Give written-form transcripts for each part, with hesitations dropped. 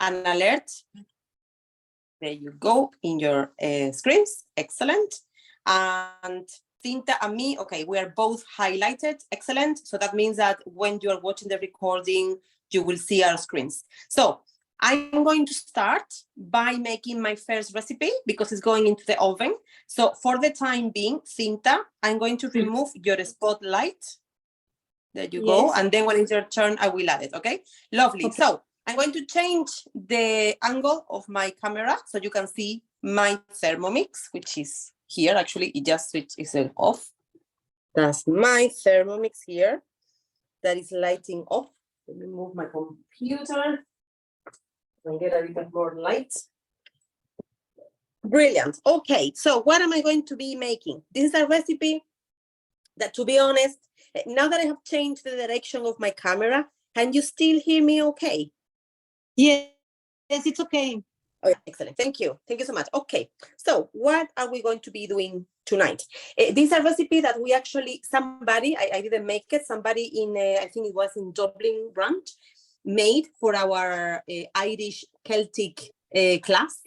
an alert. There you go in your screens. Excellent. And Cinta and me, okay, we are both highlighted. Excellent. So that means that when you are watching the recording, you will see our screens. So I'm going to start by making my first recipe because it's going into the oven. So for the time being, Cinta, I'm going to remove your spotlight. There you go. And then when it's your turn, I will add it. Okay, lovely. Okay. So I'm going to change the angle of my camera so you can see my Thermomix, which is here. Actually, it just switches it off. That's my Thermomix here that is lighting off. Let me move my computer and get a bit more light. Brilliant. Okay, so what am I going to be making? This is a recipe that, to be honest, now that I have changed the direction of my camera, can you still hear me okay? Yes, it's okay. Oh, excellent. Thank you. Thank you so much. Okay, so what are we going to be doing tonight? This is a recipe that we actually, somebody, I didn't make it, somebody in, I think it was in Dublin branch, made for our Irish Celtic class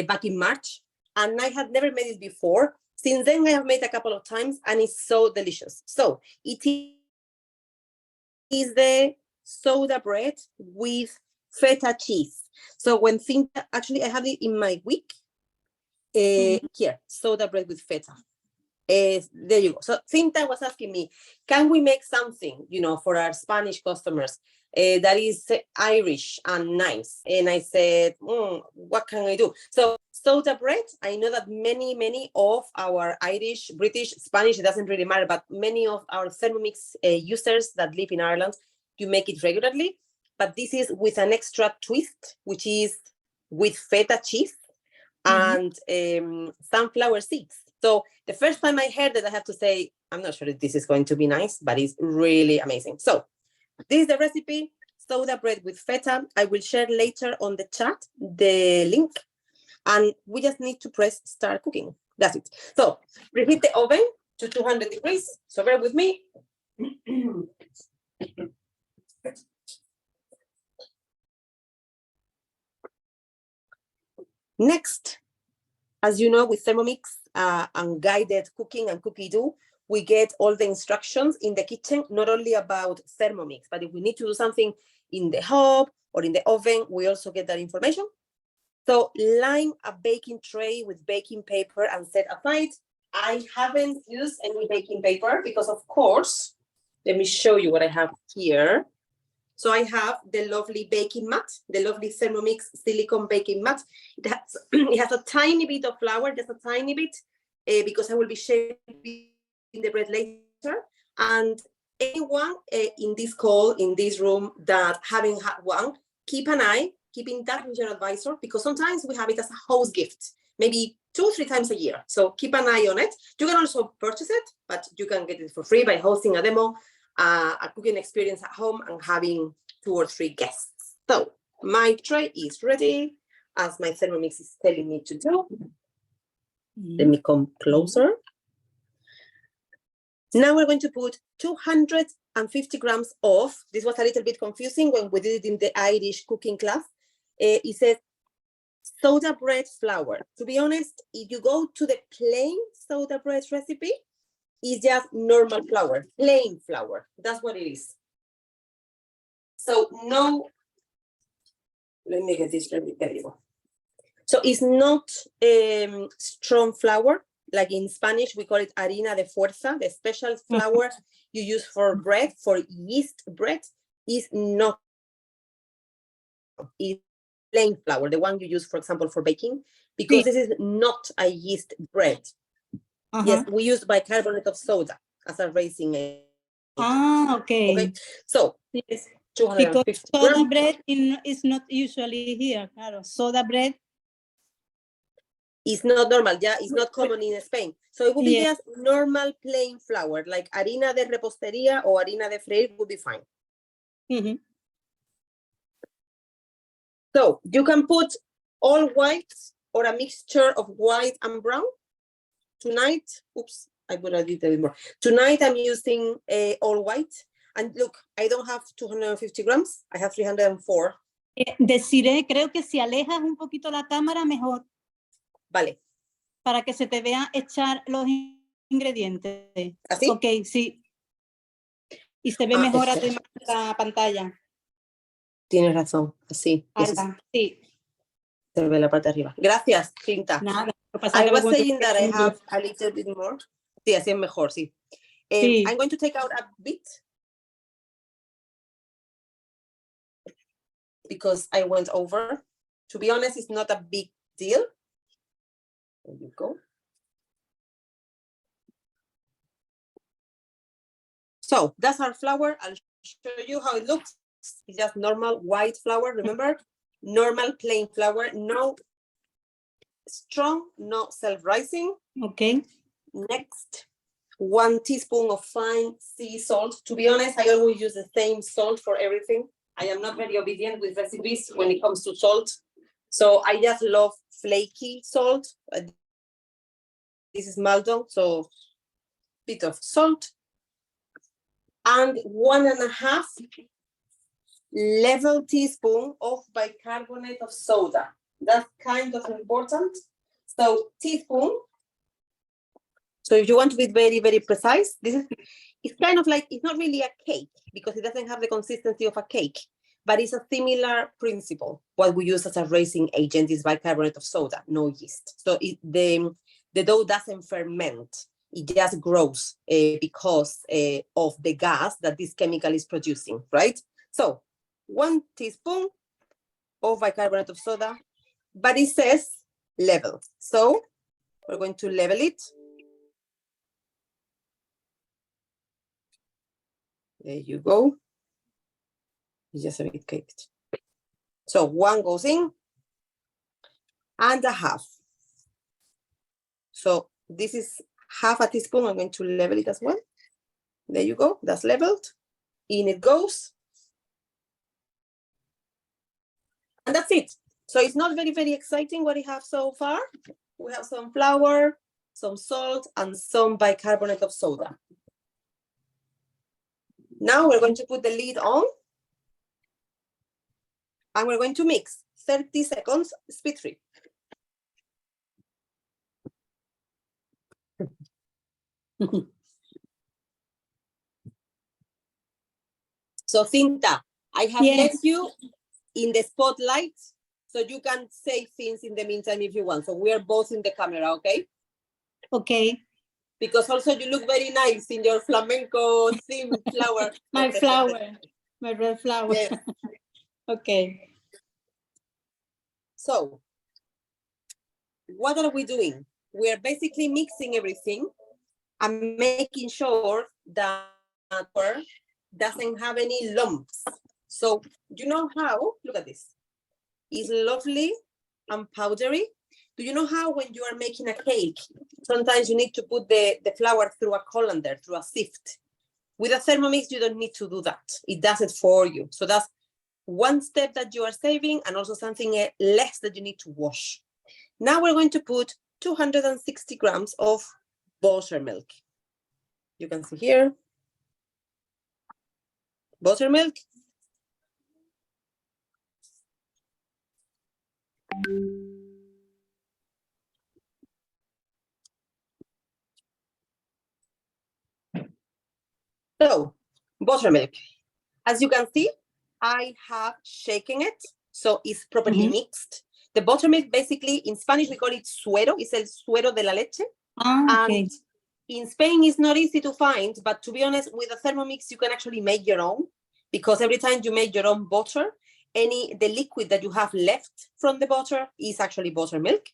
back in March. And I had never made it before. Since then, I have made a couple of times and it's so delicious. So it is the soda bread with feta cheese. So when Cinta, actually I have it in my week, here, soda bread with feta. There you go. So Cinta was asking me, can we make something, you know, for our Spanish customers that is Irish and nice? And I said, what can I do? So soda bread, I know that many of our Irish, British, Spanish, it doesn't really matter, but many of our Thermomix users that live in Ireland, you make it regularly. But this is with an extra twist, which is with feta cheese and sunflower seeds. So the first time I heard it, I have to say, I'm not sure if this is going to be nice, but it's really amazing. So this is the recipe, soda bread with feta. I will share later on the chat the link, and we just need to press start cooking. That's it. So preheat the oven to 200 degrees. So bear with me. Next, as you know, with Thermomix and guided cooking and cookie do, we get all the instructions in the kitchen, not only about Thermomix, but if we need to do something in the hob or in the oven, we also get that information. So line a baking tray with baking paper and set aside. I haven't used any baking paper because, of course, let me show you what I have here. So I have the lovely baking mat, the lovely Thermomix silicone baking mat. It has a tiny bit of flour, just a tiny bit, because I will be shaping the bread later. And anyone in this call, in this room that haven't had one, keep an eye, keep in touch with your advisor, because sometimes we have it as a house gift, maybe 2 or 3 times a year. So keep an eye on it. You can also purchase it, but you can get it for free by hosting a demo, a cooking experience at home and having 2 or 3 guests. So my tray is ready, as my Thermomix is telling me to do. Let me come closer. Now we're going to put 250 grams of, this was a little bit confusing when we did it in the Irish cooking class. It says soda bread flour. To be honest, if you go to the plain soda bread recipe, it's just normal flour, plain flour. That's what it is. So no, let me get this ready. There you go. So it's not strong flour. Like in Spanish, we call it harina de fuerza. The special flour you use for bread, for yeast bread, is not. It's plain flour, the one you use, for example, for baking, because this is not a yeast bread. Yes, we use bicarbonate of soda as a raising agent. Okay. Okay, so yes, 250 because soda bread is not usually here. Claro. Soda bread is not normal, yeah, it's not common in Spain. So it would be just normal plain flour, like harina de repostería or harina de freír would be fine. So you can put all white or a mixture of white and brown. Tonight, oops, I would have did a bit more. Tonight I'm using all white. And look, I don't have 250 grams. I have 304. Deciré, creo que si alejas un poquito la cámara, mejor. Vale. Para que se te vea echar los ingredientes. ¿Así? Ok, sí. Y se ve mejor además la pantalla. Tienes razón, así. Sí. Se ve la parte de arriba. Gracias, Cinta. Nada. I was saying that I have a little bit more. Sí, así es mejor, sí. Sí. I'm going to take out a bit because I went over. To be honest, it's not a big deal. There you go. So that's our flour. I'll show you how it looks. It's just normal white flour, remember? Normal plain flour, no strong, no self-rising. Okay. Next, 1 teaspoon of fine sea salt. To be honest, I always use the same salt for everything. I am not very obedient with recipes when it comes to salt. So I just love flaky salt. This is Maldon, so bit of salt. And 1.5 level teaspoon of bicarbonate of soda. That's kind of important. So teaspoon. So if you want to be very, very precise, this is, it's kind of like, it's not really a cake because it doesn't have the consistency of a cake, but it's a similar principle. What we use as a raising agent is bicarbonate of soda, no yeast. So the dough doesn't ferment. It just grows because of the gas that this chemical is producing, right? So 1 teaspoon of bicarbonate of soda, but it says level. So we're going to level it. There you go. It's just a bit caked. So 1 goes in and 1/2. So this is 1/2 teaspoon. I'm going to level it as well. There you go. That's leveled. In it goes. And that's it. So it's not very, very exciting what we have so far. We have some flour, some salt, and some bicarbonate of soda. Now we're going to put the lid on. And we're going to mix 30 seconds, speed free. So Cinta, I have left you in the spotlight so you can say things in the meantime if you want. So we are both in the camera, okay? Okay. Because also you look very nice in your flamenco theme flower. My flower, my red flower. Yes. Okay. So what are we doing? We are basically mixing everything and making sure that it doesn't have any lumps. So you know how, look at this, it's lovely and powdery. Do you know how when you are making a cake, sometimes you need to put the flour through a colander, through a sift? With a Thermomix, you don't need to do that. It does it for you. So that's one step that you are saving and also something less that you need to wash. Now we're going to put 260 grams of buttermilk. You can see here, buttermilk. So, buttermilk. As you can see, I have shaken it, so it's properly mixed. The buttermilk, basically, in Spanish, we call it suero. It's el suero de la leche. Okay. And in Spain, it's not easy to find, but to be honest, with a Thermomix, you can actually make your own, because every time you make your own butter, the liquid that you have left from the butter is actually buttermilk.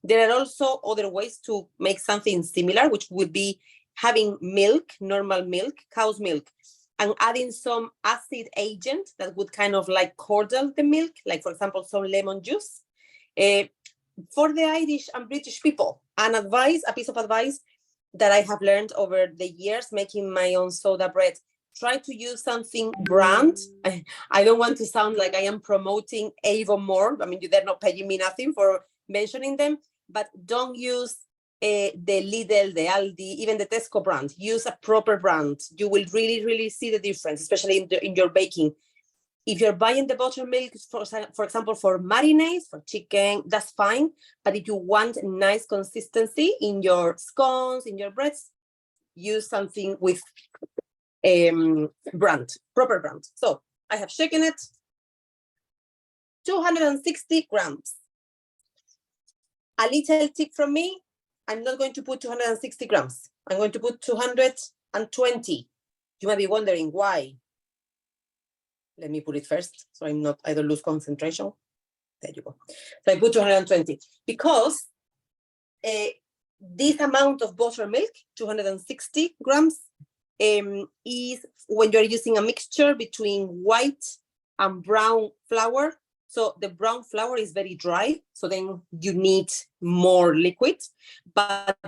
There are also other ways to make something similar, which would be having milk, normal milk, cow's milk, and adding some acid agent that would kind of like curdle the milk, like, for example, some lemon juice. For the Irish and British people, a piece of advice that I have learned over the years making my own soda bread, try to use something brand. I don't want to sound like I am promoting Avon more. I mean, they're not paying me nothing for mentioning them, but don't use the Lidl, the Aldi, even the Tesco brand. Use a proper brand. You will really, really see the difference, especially in your baking. If you're buying the buttermilk, for example, for marinades, for chicken, that's fine. But if you want nice consistency in your scones, in your breads, use something with proper brand. So I have shaken it. 260 grams. A little tip from me, I'm not going to put 260 grams. I'm going to put 220. You might be wondering why. Let me put it first, so I don't lose concentration. There you go. So I put 220 because this amount of buttermilk, 260 grams, is when you're using a mixture between white and brown flour. So the brown flour is very dry, so then you need more liquid. But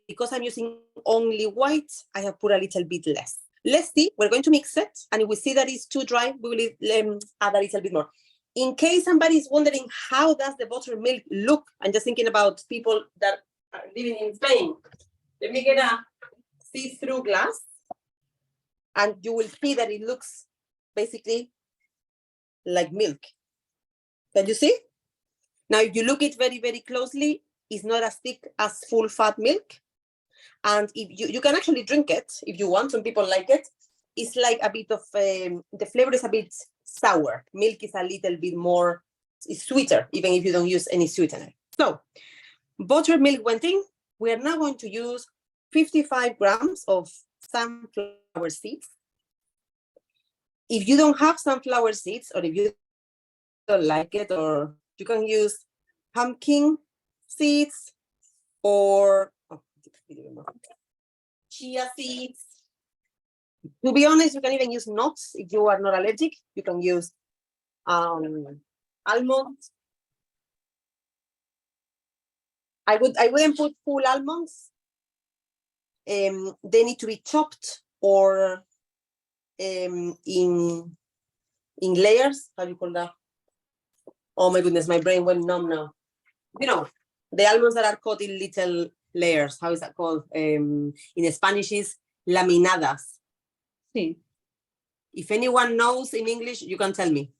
because I'm using only white, I have put a little bit less. Let's see, we're going to mix it, and if we see that it's too dry, we will add a little bit more. In case somebody's wondering how does the buttermilk look, I'm just thinking about people that are living in Spain. Let me get a see-through glass, and you will see that it looks basically like milk. Can you see? Now, if you look it very, very closely, it's not as thick as full-fat milk. And if you can actually drink it if you want. Some people like it. It's like a bit of, the flavor is a bit sour. Milk is a little bit more, it's sweeter, even if you don't use any sweetener. So buttermilk went in. We are now going to use 55 grams of sunflower seeds. If you don't have sunflower seeds, or if you don't like it, or you can use pumpkin seeds or chia seeds. To be honest, you can even use nuts if you are not allergic. You can use almonds. I wouldn't put full almonds. They need to be chopped or in layers. How do you call that? Oh my goodness, my brain went numb now. You know, the almonds that are cut in little layers. How is that called? In Spanish is laminadas. Sí. If anyone knows in English, you can tell me.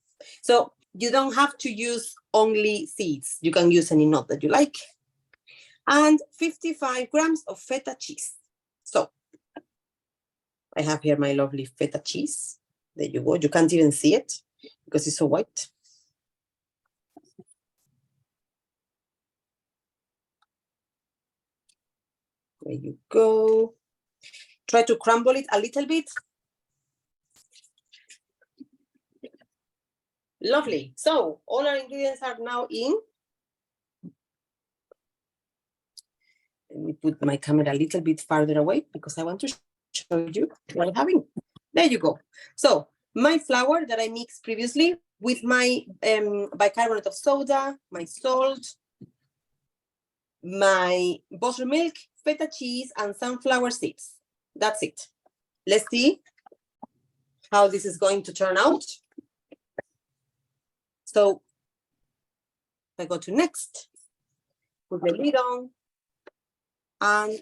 So you don't have to use only seeds. You can use any nut that you like. And 55 grams of feta cheese. So I have here my lovely feta cheese. There you go. You can't even see it because it's so white. There you go. Try to crumble it a little bit. Lovely. So all our ingredients are now in. Let me put my camera a little bit farther away because I want to show you what I'm having. There you go. So my flour that I mixed previously with my bicarbonate of soda, my salt, my buttermilk, feta cheese, and sunflower seeds. That's it. Let's see how this is going to turn out. So I go to next, put the lid on, and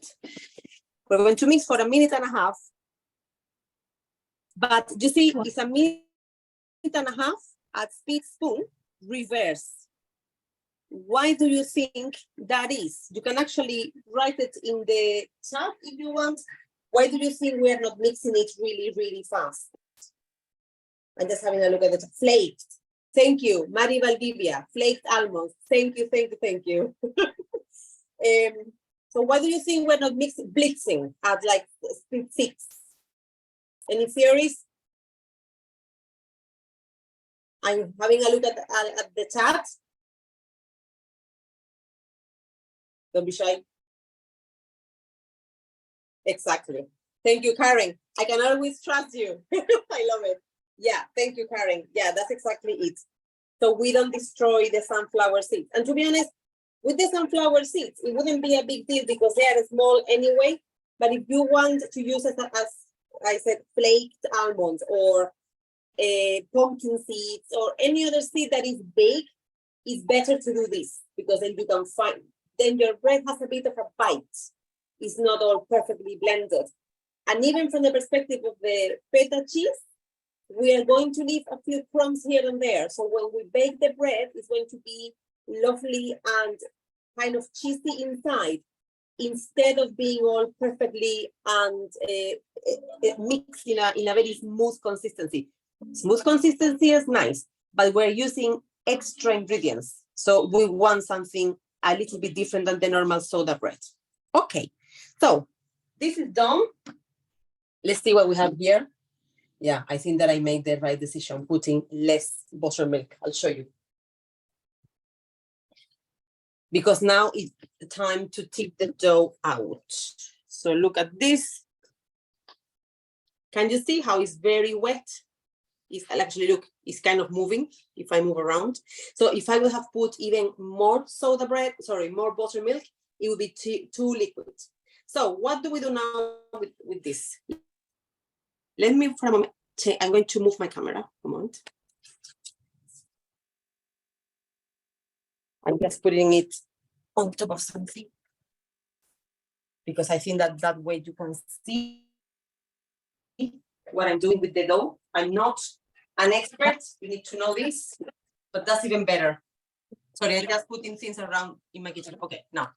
we're going to mix for 1.5 minutes. But you see, it's 1.5 minutes at speed spoon, reverse. Why do you think that is? You can actually write it in the chat if you want. Why do you think we are not mixing it really, really fast? I'm just having a look at it. Flaked. Thank you, Mari Valdivia. Flaked almonds. Thank you, thank you, thank you. So why do you think we're not blitzing at like speed 6? Any theories? I'm having a look at the chat. Don't be shy. Exactly. Thank you, Karen. I can always trust you. I love it. Yeah, thank you, Karen. Yeah, that's exactly it. So we don't destroy the sunflower seeds. And to be honest, with the sunflower seeds, it wouldn't be a big deal because they are small anyway. But if you want to use it as I said, flaked almonds or pumpkin seeds or any other seed that is big, it's better to do this because then you can find, then your bread has a bit of a bite. It's not all perfectly blended. And even from the perspective of the feta cheese, we are going to leave a few crumbs here and there. So when we bake the bread, it's going to be lovely and kind of cheesy inside, instead of being all perfectly and mixed in a very smooth consistency. Smooth consistency is nice, but we're using extra ingredients. So we want something a little bit different than the normal soda bread. Okay, so this is done. Let's see what we have here. Yeah, I think that I made the right decision putting less buttermilk. I'll show you. Because now it's time to take the dough out. So look at this. Can you see how it's very wet? It's actually, look, it's kind of moving if I move around. So if I would have put even more soda bread, sorry, more buttermilk, it would be too liquid. So what do we do now with this? Let me, for a moment, I'm going to move my camera, a moment. I'm just putting it on top of something, because I think that that way you can see what I'm doing with the dough. I'm not an expert, you need to know this, but that's even better. Sorry, I'm just putting things around in my kitchen. Okay, now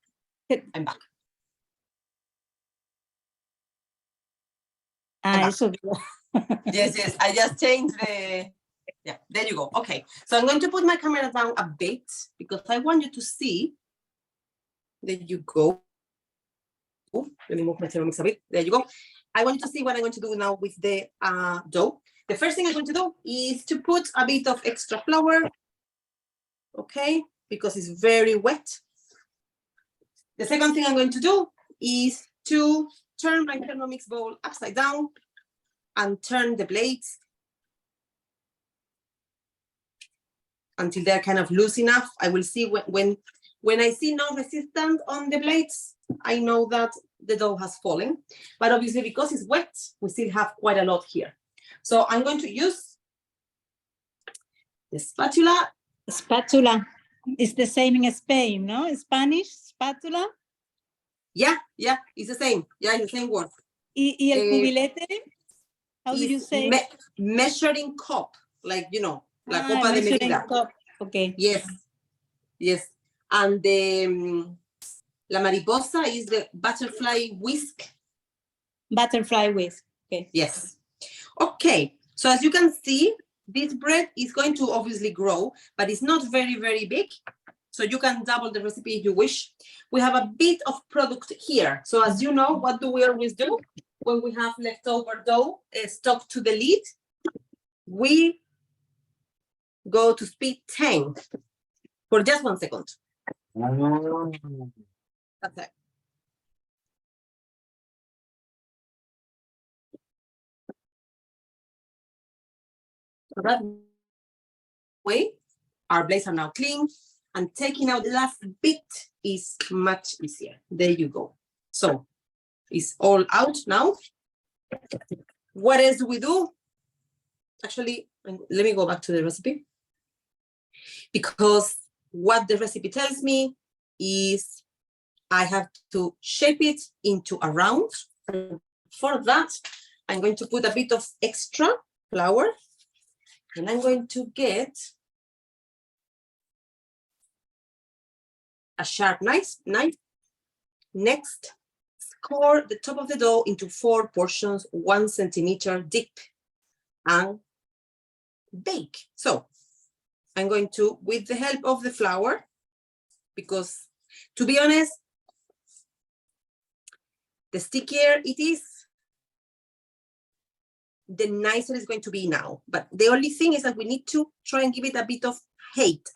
I'm back. Yes, I just changed the, yeah, there you go. Okay, so I'm going to put my camera down a bit because I want you to see. There you go. Let me move my Thermomix a bit. There you go. I want you to see what I'm going to do now with the dough. The first thing I'm going to do is to put a bit of extra flour, okay, because it's very wet. The second thing I'm going to do is to turn my Thermomix bowl upside down and turn the blades until they're kind of loose enough. I will see when I see no resistance on the blades, I know that the dough has fallen. But obviously, because it's wet, we still have quite a lot here. So I'm going to use the spatula. Spatula. It's the same in Spain, no? Spanish, spatula. Yeah, it's the same. Yeah, it's the same word. Y el cubilete? How do you say? Measuring cup, like, you know, la copa de medida. Cup. Okay. Yes. And the la mariposa is the butterfly whisk. Butterfly whisk. Okay. Yes. Okay. So as you can see, this bread is going to obviously grow, but it's not very, very big. So you can double the recipe if you wish. We have a bit of product here. So as you know, what do we always do when we have leftover dough stuck to the lid? We go to speed 10 for just 1 second. That's it. So that way, our blades are now clean, and taking out the last bit is much easier. There you go. So it's all out now. What else do we do? Actually, let me go back to the recipe, because what the recipe tells me is I have to shape it into a round. For that, I'm going to put a bit of extra flour, and I'm going to get a sharp knife. Next, score the top of the dough into 4 portions, 1 centimeter deep, and bake. So I'm going to, with the help of the flour, because to be honest, the stickier it is, the nicer it's going to be now. But the only thing is that we need to try and give it a bit of height,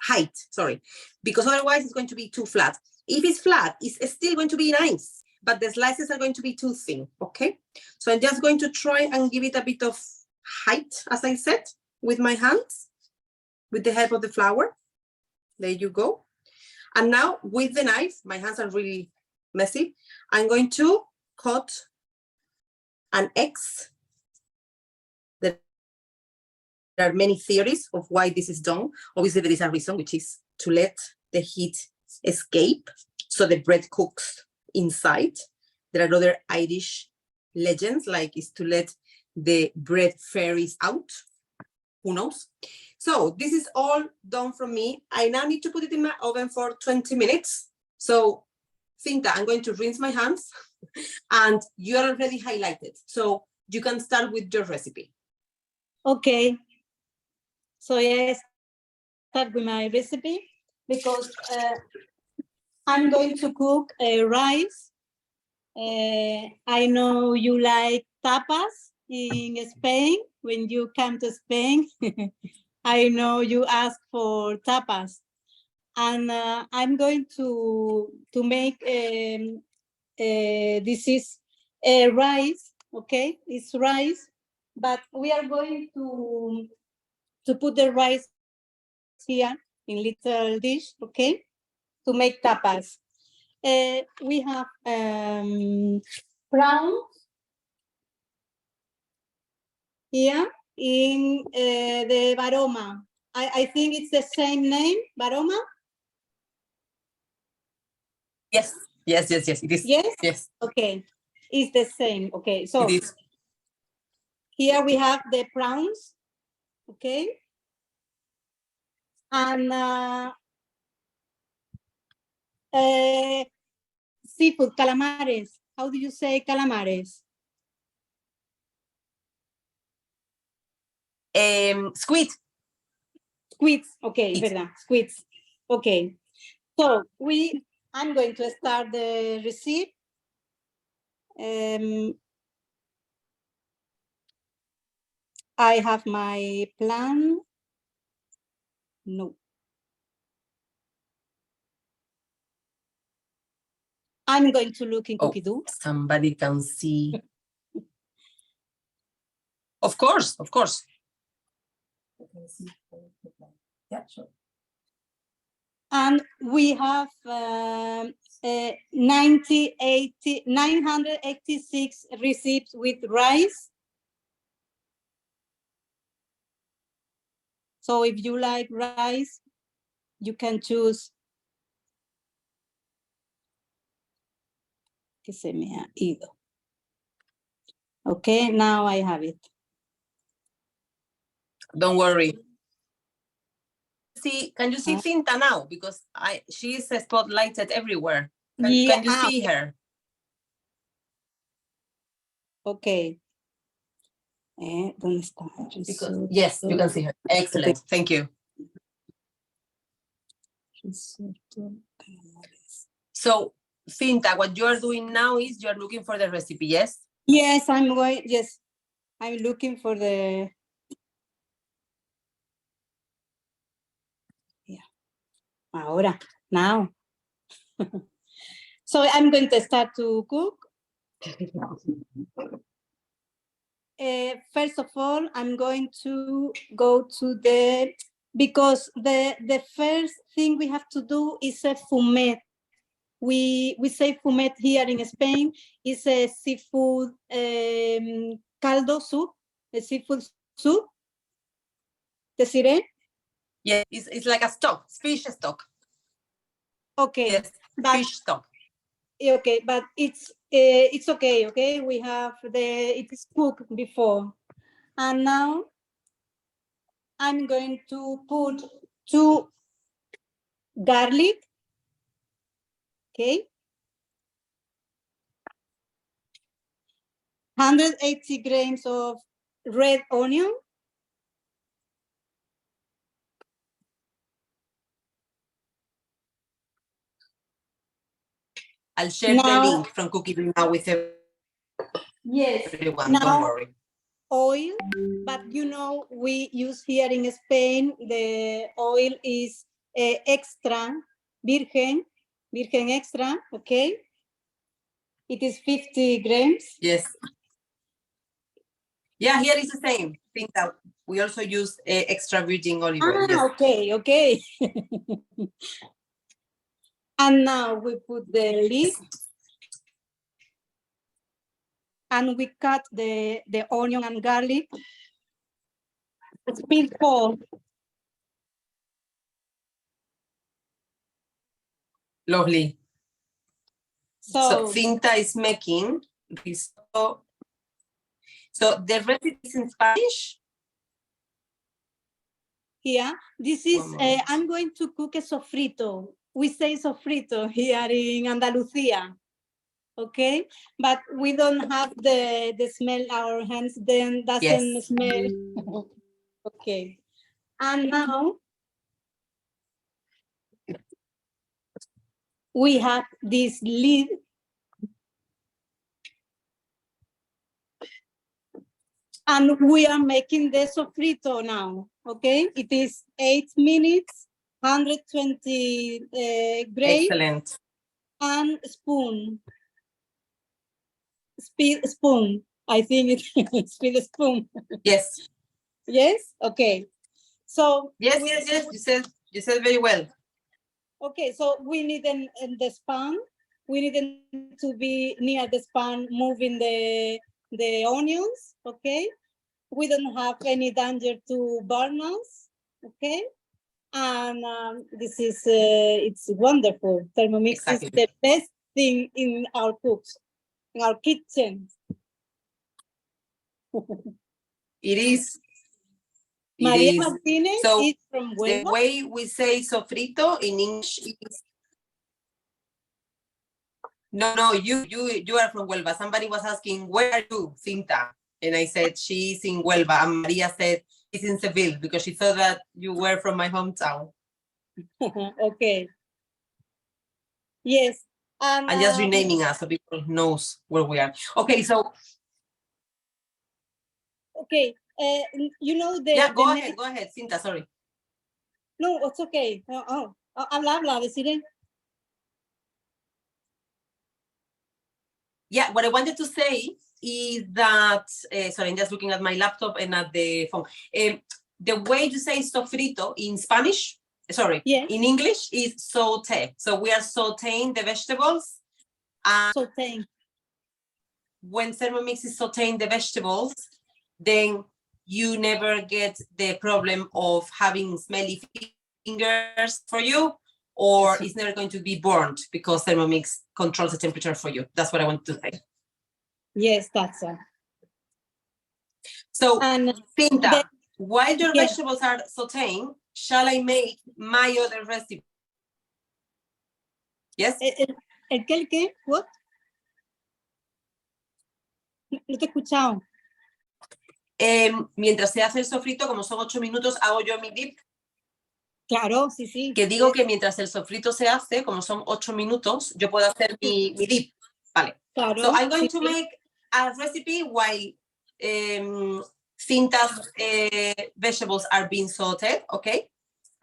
because otherwise it's going to be too flat. If it's flat, it's still going to be nice, but the slices are going to be too thin, okay? So I'm just going to try and give it a bit of height, as I said, with my hands, with the help of the flour. There you go. And now with the knife, my hands are really messy, I'm going to cut an X. There are many theories of why this is done. Obviously, there is a reason, which is to let the heat escape so the bread cooks inside. There are other Irish legends, like is to let the bread fairies out. who knows? So this is all done from me. I now need to put it in my oven for 20 minutes. So Cinta, I'm going to rinse my hands and you're already highlighted. So you can start with your recipe. Okay. So yes, start with my recipe because I'm going to cook rice. I know you like tapas in Spain. When you come to Spain, I know you ask for tapas. And I'm going to make this is rice, okay? It's rice, but we are going to put the rice here in little dish, okay? To make tapas. We have prawns here in the Baroma. I think it's the same name, Baroma? Yes, yes, yes, yes, it is. Yes? Yes. Okay, it's the same. Okay, so here we have the prawns, okay? And seafood, calamares. How do you say calamares? Squid. Squids, okay, verdad, squids. Okay, so I'm going to start the recipe. I have my plan. No. I'm going to look in Cookie-Doo. Somebody can see. Of course, of course. Yeah, sure. And we have 986 recipes with rice. So if you like rice, you can choose. Que se me ha ido. Okay, now I have it. Don't worry. See, can you see Cinta now? Because she is spotlighted everywhere. Can you see her? Okay. ¿Dónde está? Yes, you can see her. Excellent. Okay. Thank you. So, Cinta, what you are doing now is you're looking for the recipe, yes? Yes, I'm looking for the. Yeah. Ahora, now. So I'm going to start to cook. First of all, I'm going to go to because the first thing we have to do is a fumet. We say fumet here in Spain. It's a seafood caldo soup, a seafood soup. Deciré? Yeah, it's like a stock, fish stock. Okay. Yes, fish stock. Okay, but it's okay. Okay, we have it is cooked before, and now I'm going to put 2 garlic. Okay. 180 grams of red onion. I'll share the link from Cookie now with everyone. Yes. Now, don't worry. Oil, but you know we use here in Spain the oil is extra virgen extra. Okay. It is 50 grams. Yes. Yeah, here is the same thing that we also use extra virgin olive oil. Yes. Okay. And now we put the lid and we cut the onion and garlic. Speed for. Lovely. So Cinta is making risotto. So the recipe is in Spanish? here. This is, I'm going to cook a sofrito. We say sofrito here in Andalusia. Okay, but we don't have the smell. Our hands then doesn't smell. Okay, and now we have this lid. And we are making the sofrito now. Okay, it is 8 minutes, 120 grapes. Excellent. And spoon. Spoon. I think it's speed spoon. Yes. Yes. Okay. So yes. You said very well. Okay. So we need in the span. We need to be near the span, moving the onions. Okay. We don't have any danger to burn us. Okay. And this is it's wonderful. Thermomix is the best thing in our cooks, in our kitchen. It is. Maria Martinez so is from Huelva. The way we say sofrito in English is no. You are from Huelva. Somebody was asking, where are you, Cinta? And I said she's in Huelva. And Maria said she's in Seville because she thought that you were from my hometown. Okay. Yes. And just renaming us so people knows where we are. Okay, so. Okay, you know the. Yeah, go ahead, Cinta. Sorry. No, it's okay. Habla, deciré. Yeah, what I wanted to say is that, sorry, I'm just looking at my laptop and at the phone. The way you say sofrito in Spanish, in English is sauté. So we are sautéing the vegetables. Sautéing. When Thermomix is sautéing the vegetables, then you never get the problem of having smelly fingers for you, or it's never going to be burnt because Thermomix controls the temperature for you. That's what I want to say. Yes, that's it. So, Cinta, while your vegetables are sautéing, shall I make my other recipe? Yes? ¿El qué? What? No te he escuchado. Mientras se hace el sofrito, como son 8 minutos, hago yo mi dip. Claro, sí. Que digo que mientras el sofrito se hace, como son 8 minutos, yo puedo hacer mi dip. Vale. Claro, so I'm going to make a recipe while Cinta's vegetables are being sauteed, okay?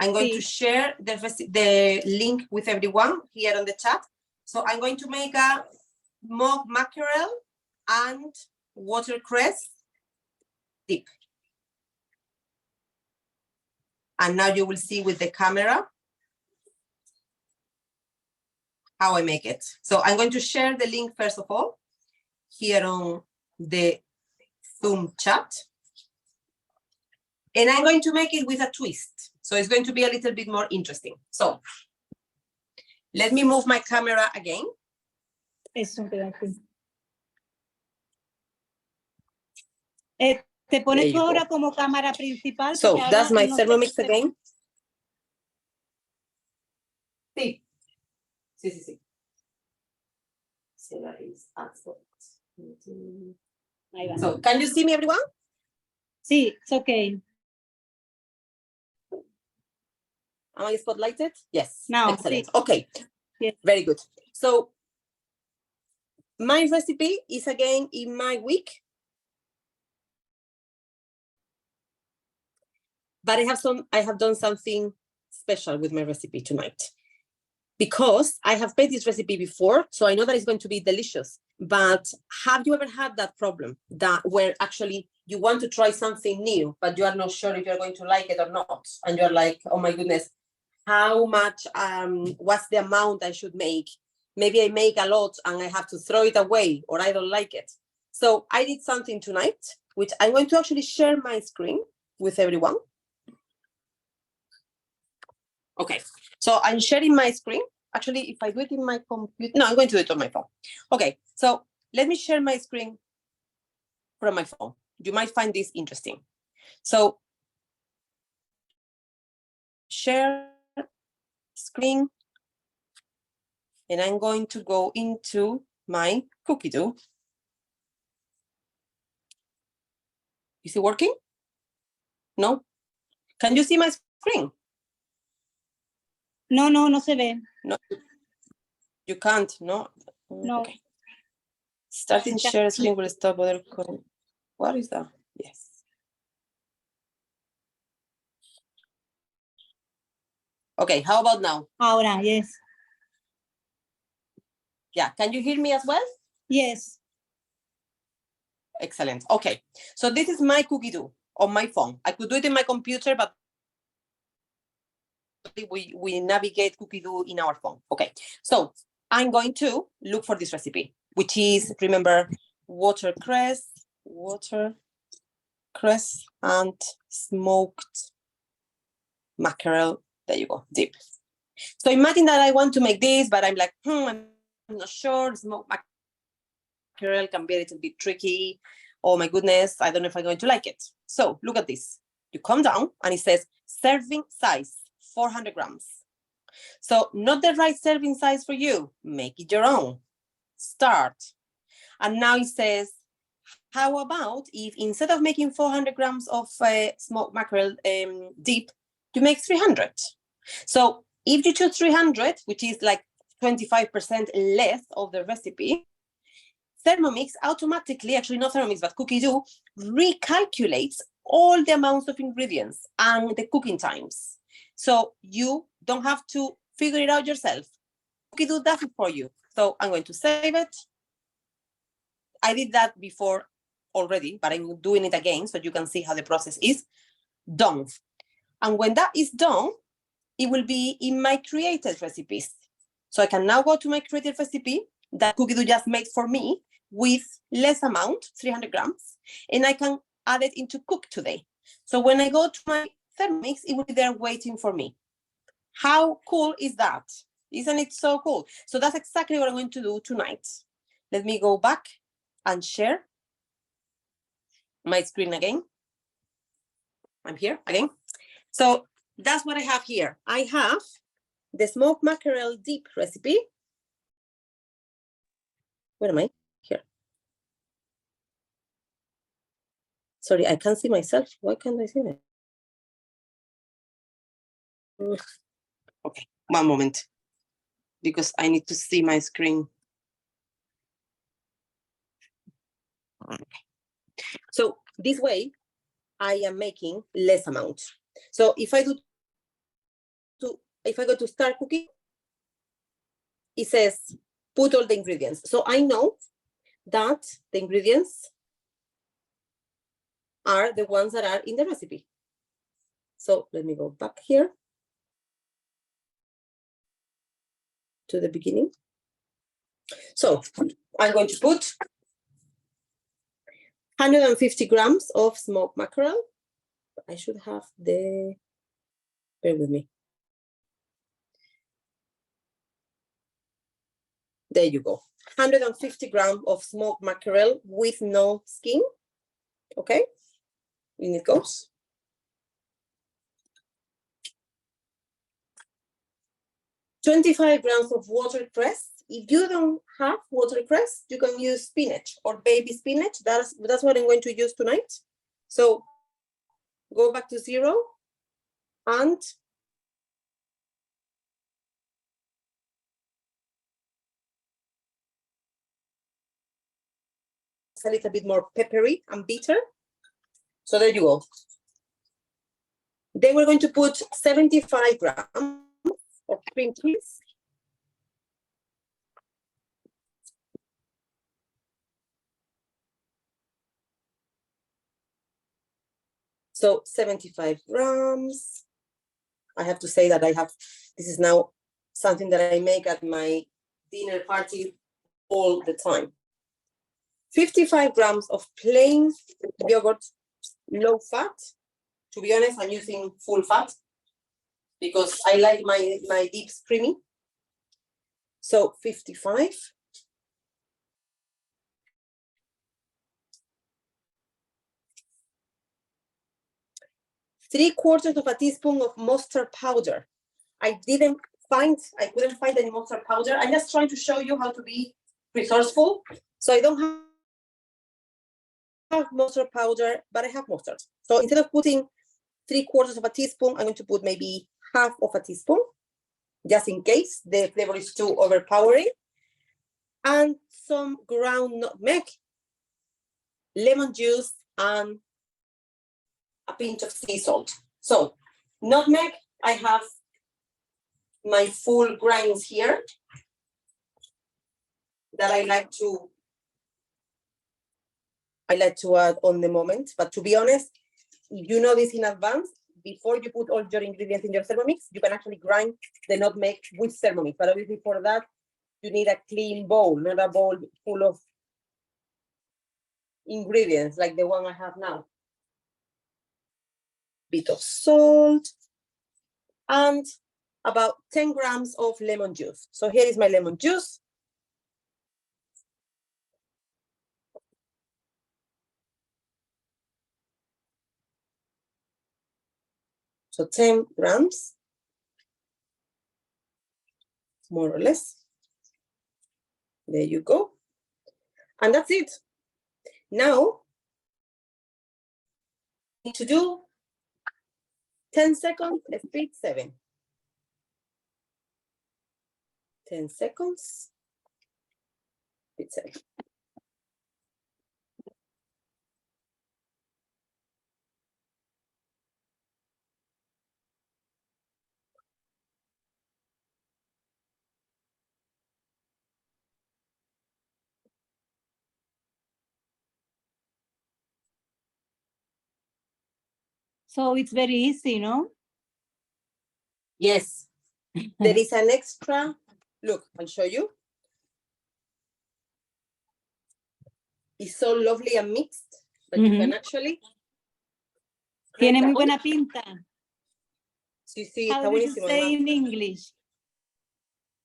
I'm going to share the link with everyone here on the chat. So I'm going to make a mock mackerel and watercress dip. And now you will see with the camera how I make it. So I'm going to share the link first of all here on the Zoom chat. And I'm going to make it with a twist. So it's going to be a little bit more interesting. So let me move my camera again. Te pones tú ahora como cámara principal. So that's my Thermomix again. Sí. So can you see me, everyone? Sí, it's okay. Am I spotlighted? Yes. Now, excellent. Okay. Yes. Very good. So my recipe is again in my week. But I have done something special with my recipe tonight. Because I have made this recipe before, so I know that it's going to be delicious. But have you ever had that problem where actually you want to try something new, but you are not sure if you're going to like it or not? And you're like, oh my goodness, how much, what's the amount I should make? Maybe I make a lot and I have to throw it away or I don't like it. So I did something tonight, which I'm going to actually share my screen with everyone. Okay, so I'm sharing my screen. Actually, if I do it in my computer, no, I'm going to do it on my phone. Okay, so let me share my screen from my phone. You might find this interesting. So share screen. And I'm going to go into my cookie dough. Is it working? No? Can you see my screen? No, no, no se ve. No, you can't, no? No. Okay. Starting share screen will stop other code. What is that? Yes. Okay, how about now? Ahora, yes. Yeah, can you hear me as well? Yes. Excellent. Okay, so this is my cookie dough on my phone. I could do it in my computer, but we navigate cookie dough in our phone. Okay, so I'm going to look for this recipe, which is, remember, watercress and smoked mackerel. There you go, dip. So imagine that I want to make this, but I'm like, I'm not sure. Smoked mackerel can be a little bit tricky. Oh my goodness, I don't know if I'm going to like it. So look at this. You come down and it says serving size, 400 grams. So not the right serving size for you. Make it your own. Start. And now it says, how about if instead of making 400 grams of smoked mackerel dip, you make 300? So if you choose 300, which is like 25% less of the recipe, Thermomix automatically, actually not Thermomix, but Cookie Dough, recalculates all the amounts of ingredients and the cooking times. So you don't have to figure it out yourself. Cookie Dough does it for you. So I'm going to save it. I did that before already, but I'm doing it again so you can see how the process is. Done. And when that is done, it will be in my created recipes. So I can now go to my created recipe that Cookie Dough just made for me with less amount, 300 grams, and I can add it into Cook Today. So when I go to my Thermomix, it will be there waiting for me. How cool is that? Isn't it so cool? So that's exactly what I'm going to do tonight. Let me go back and share my screen again. I'm here again. So that's what I have here. I have the smoked mackerel dip recipe. Where am I? Here. Sorry, I can't see myself. Why can't I see it? Okay, one moment, because I need to see my screen. Okay. So this way, I am making less amount. So if I go to start cooking, it says put all the ingredients. So I know that the ingredients are the ones that are in the recipe. So let me go back here to the beginning. So I'm going to put 150 grams of smoked mackerel. I should have the, bear with me. There you go. 150 grams of smoked mackerel with no skin. Okay, in it goes. 25 grams of watercress. If you don't have watercress, you can use spinach or baby spinach. That's what I'm going to use tonight. So go back to 0 and a little bit more peppery and bitter. So there you go. Then we're going to put 75 grams of cream cheese. So 75 grams. I have to say that this is now something that I make at my dinner party all the time. 55 grams of plain yogurt, low fat. To be honest, I'm using full fat because I like my dips creamy. So 55. 3/4 of a teaspoon of mustard powder. I couldn't find any mustard powder. I'm just trying to show you how to be resourceful. So I don't have mustard powder, but I have mustard. So instead of putting 3/4 of a teaspoon, I'm going to put maybe half of a teaspoon, just in case the flavor is too overpowering. And some ground nutmeg, lemon juice, and a pinch of sea salt. So nutmeg, I have my full grinds here that I like to add on the moment. But to be honest, if you know this in advance, before you put all your ingredients in your Thermomix, you can actually grind the nutmeg with Thermomix. But obviously for that, you need a clean bowl, not a bowl full of ingredients like the one I have now. Bit of salt and about 10 grams of lemon juice. So here is my lemon juice. So 10 grams, more or less. There you go. And that's it. Now, need to do 10 seconds, speed 7. 10 seconds, speed 7. So it's very easy, no? Yes. There is an extra, look, I'll show you. It's so lovely and mixed that you can actually. Tiene muy buena pinta. Sí, sí, How está do you buenísimo. say in English?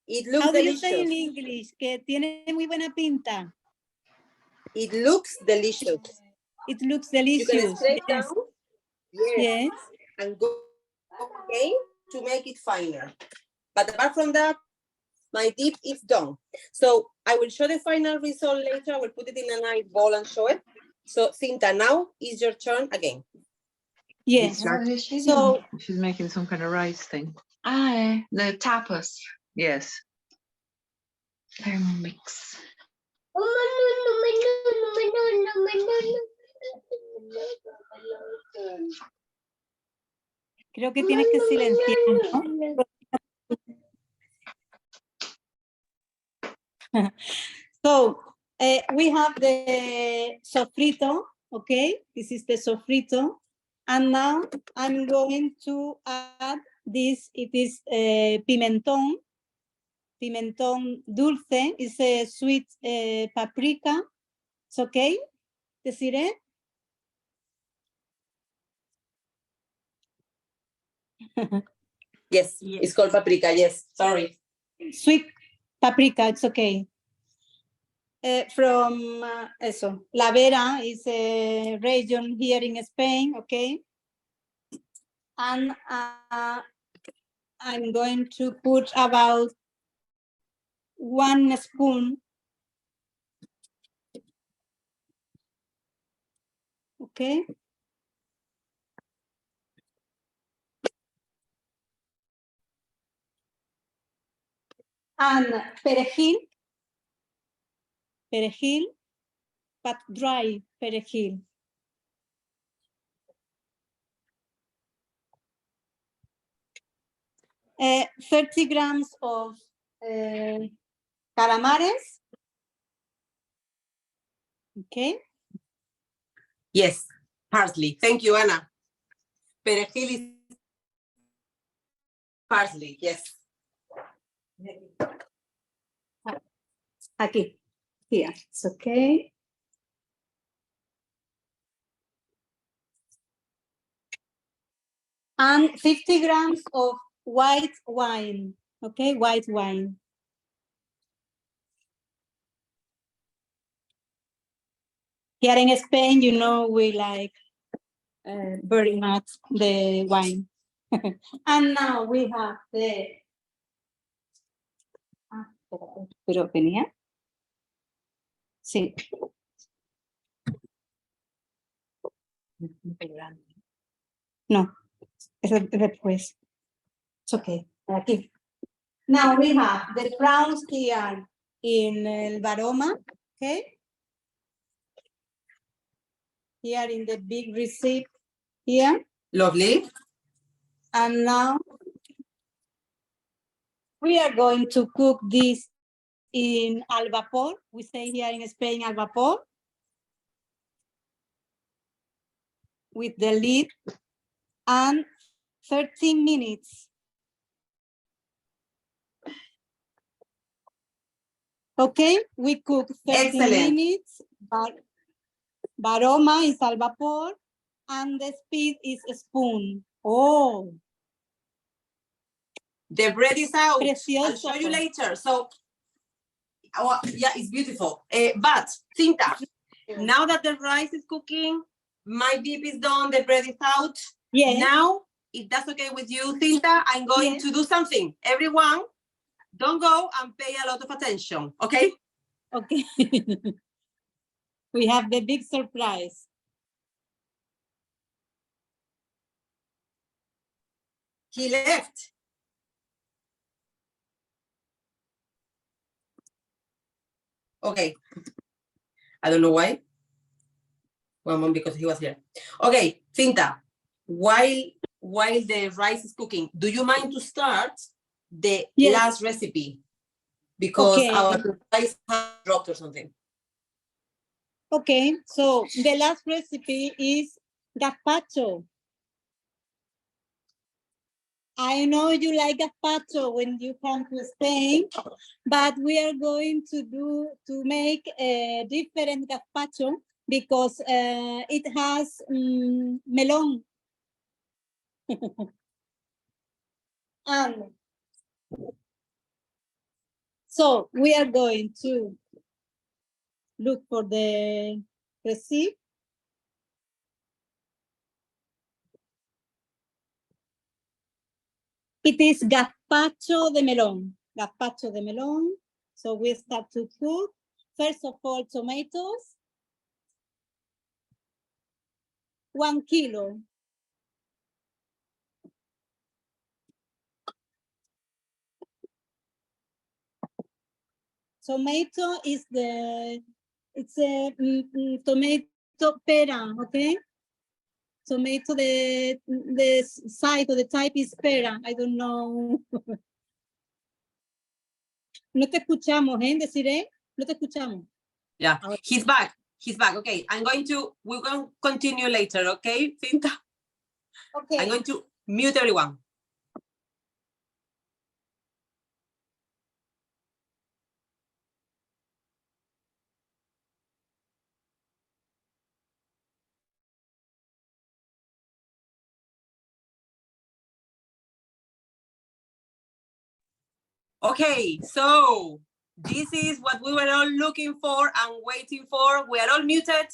It looks How do you delicious. say in English? Que tiene muy buena pinta. It looks delicious. It looks You delicious. can scrape Yes. down, yes, Yes. and go again to make it finer. But apart from that, my dip is done. So I will show the final result later. I will put it in a nice bowl and show it. So Cinta, now is your turn again. Yes. What is she So doing? She's making some kind of rice thing. Ah, the tapas. Yes. Thermomix. creo que tienes que silenciar, ¿no? So we have the sofrito, okay? This is the sofrito. And now I'm going to add this. It is pimentón. Pimentón dulce. It's a sweet paprika. It's okay? Desiree? Yes, it's called paprika, yes, sorry. Sweet paprika, it's okay. From La Vera is a region here in Spain, okay? And I'm going to put about 1 spoon. Okay. And perejil, but dry perejil. 30 grams of calamares. Okay. Yes, parsley. Thank you, Ana. Perejil is parsley, yes. Aquí. Here. It's okay. And 50 grams of white wine. Okay, white wine. Here in Spain, you know, we like very much the wine. And now we have the... pero venía. Sí. No, es después. It's okay. Aquí. Now we have the crowns here in el Baroma, okay? Here in the big receipt here. Lovely. And now we are going to cook this in al vapor. We say here in Spain al vapor. With the lid and 13 minutes. Okay, we cook 13 Excellent. minutes. Baroma is al vapor and the speed is a spoon. Oh. The bread is out. Precioso. I'll show you later. So, yeah, it's beautiful. But, Cinta, now that the rice is cooking, my dip is done, the bread is out. Yes. Now, if that's okay with you, Cinta, I'm going to do something. Everyone, don't go and pay a lot of attention, okay? Okay. We have the big surprise. He left. Okay. I don't know why. Well, because he was here. Okay, Cinta, while the rice is cooking, do you mind to start the last recipe? Because our rice has dropped or something. Okay, so the last recipe is gazpacho. I know you like gazpacho when you come to Spain, but we are going to make a different gazpacho because it has melon. And so we are going to look for the recipe. It is gazpacho de melón. Gazpacho de melón. So we start to cook. First of all, tomatoes. 1 kilo. Tomato is it's a tomato pera, okay? Tomato, the side or the type is pera. I don't know. No te escuchamos, ¿eh? Deciré, no te escuchamos. Yeah, he's back. He's back. Okay, we're going to continue later, okay, Cinta? Okay. I'm going to mute everyone. Okay, so this is what we were all looking for and waiting for. We are all muted.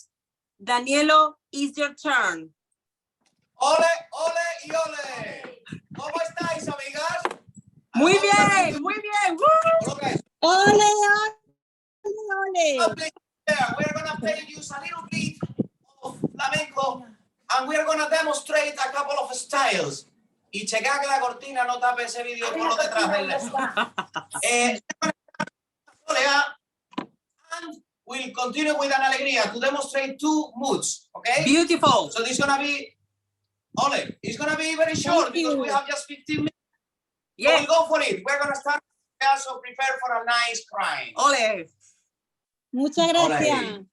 Danielo, it's your turn. ¡Ole, ole y ole! ¿Cómo estáis, amigas? Muy bien, muy bien. Woo! Okay. Ole, ole, ole. We're going to play you a little bit of flamenco and we're going to demonstrate a couple of styles. Y checa que la cortina no tape ese vídeo por lo detrás del and we'll continue with an alegría to demonstrate two moods, okay? Beautiful. So this is going to be, Ole, it's going to be very short because we have just 15 minutes. Yeah. So we'll go for it. We're going to start, so prepare for a nice crying. Ole. Muchas gracias.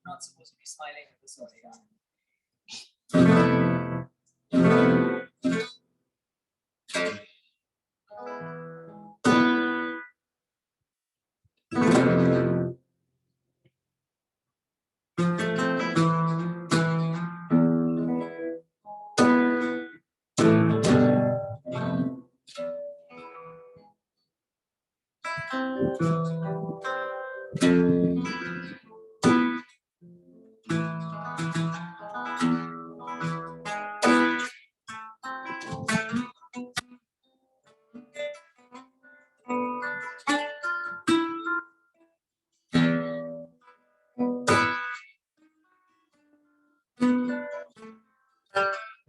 Not supposed to be smiling at this one,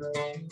Ay,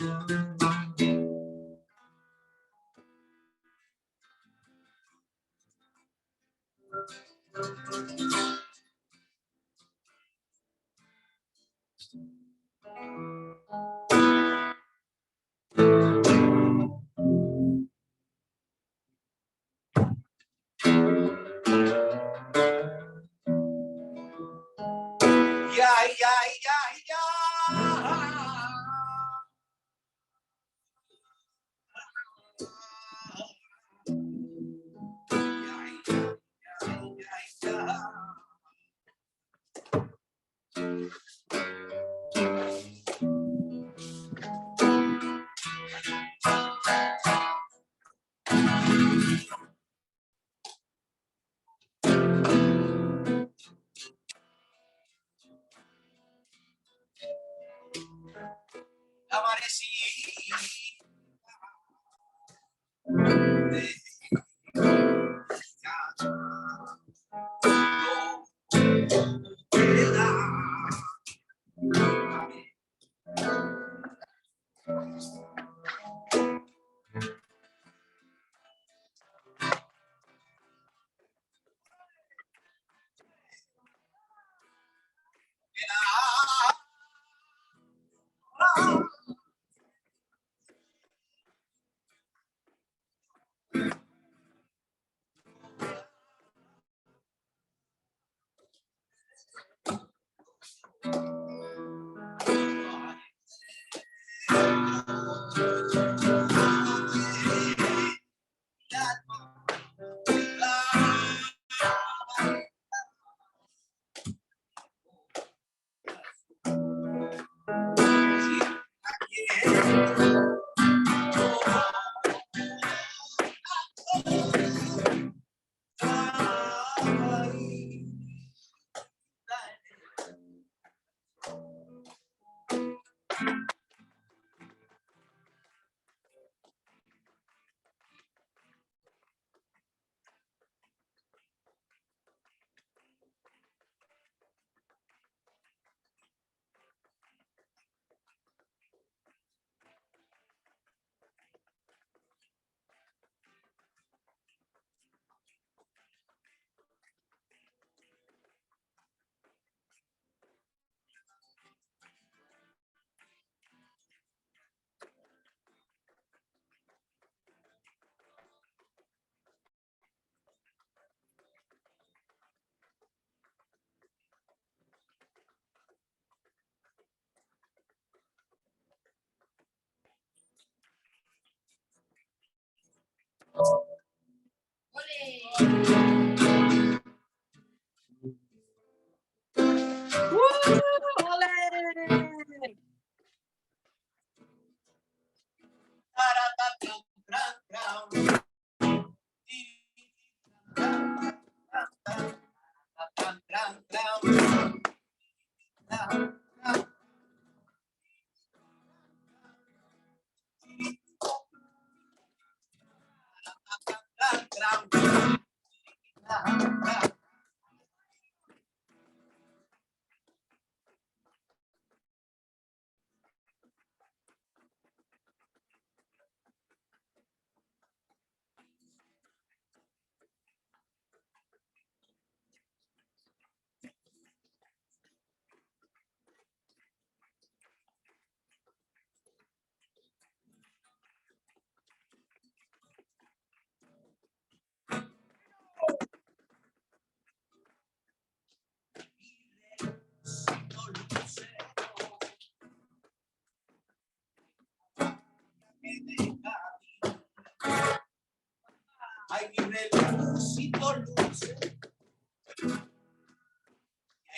mi relucito luce.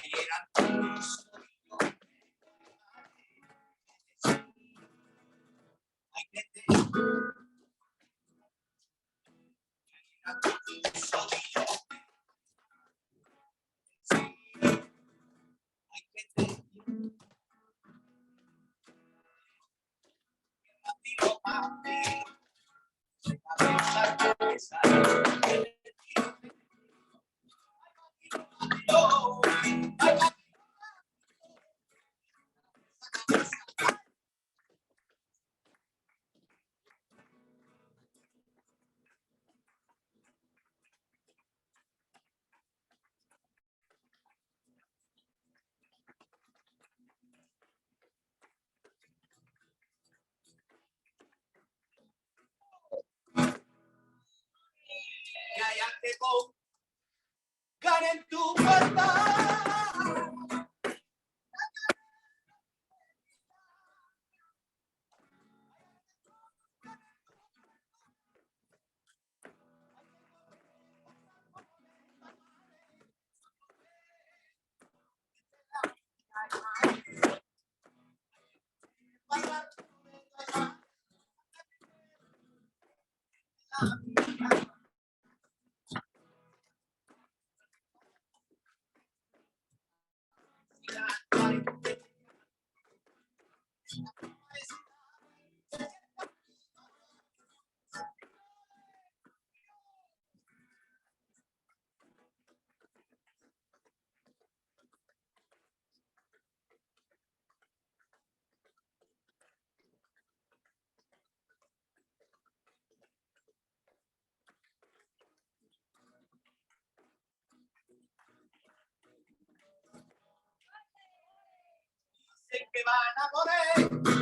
Y eran tus ay, que te eran tus ojos. Ay, que te tiro papi. Cabeza. Oh, ay, que pongan en tu puerta. Sé que van a poner.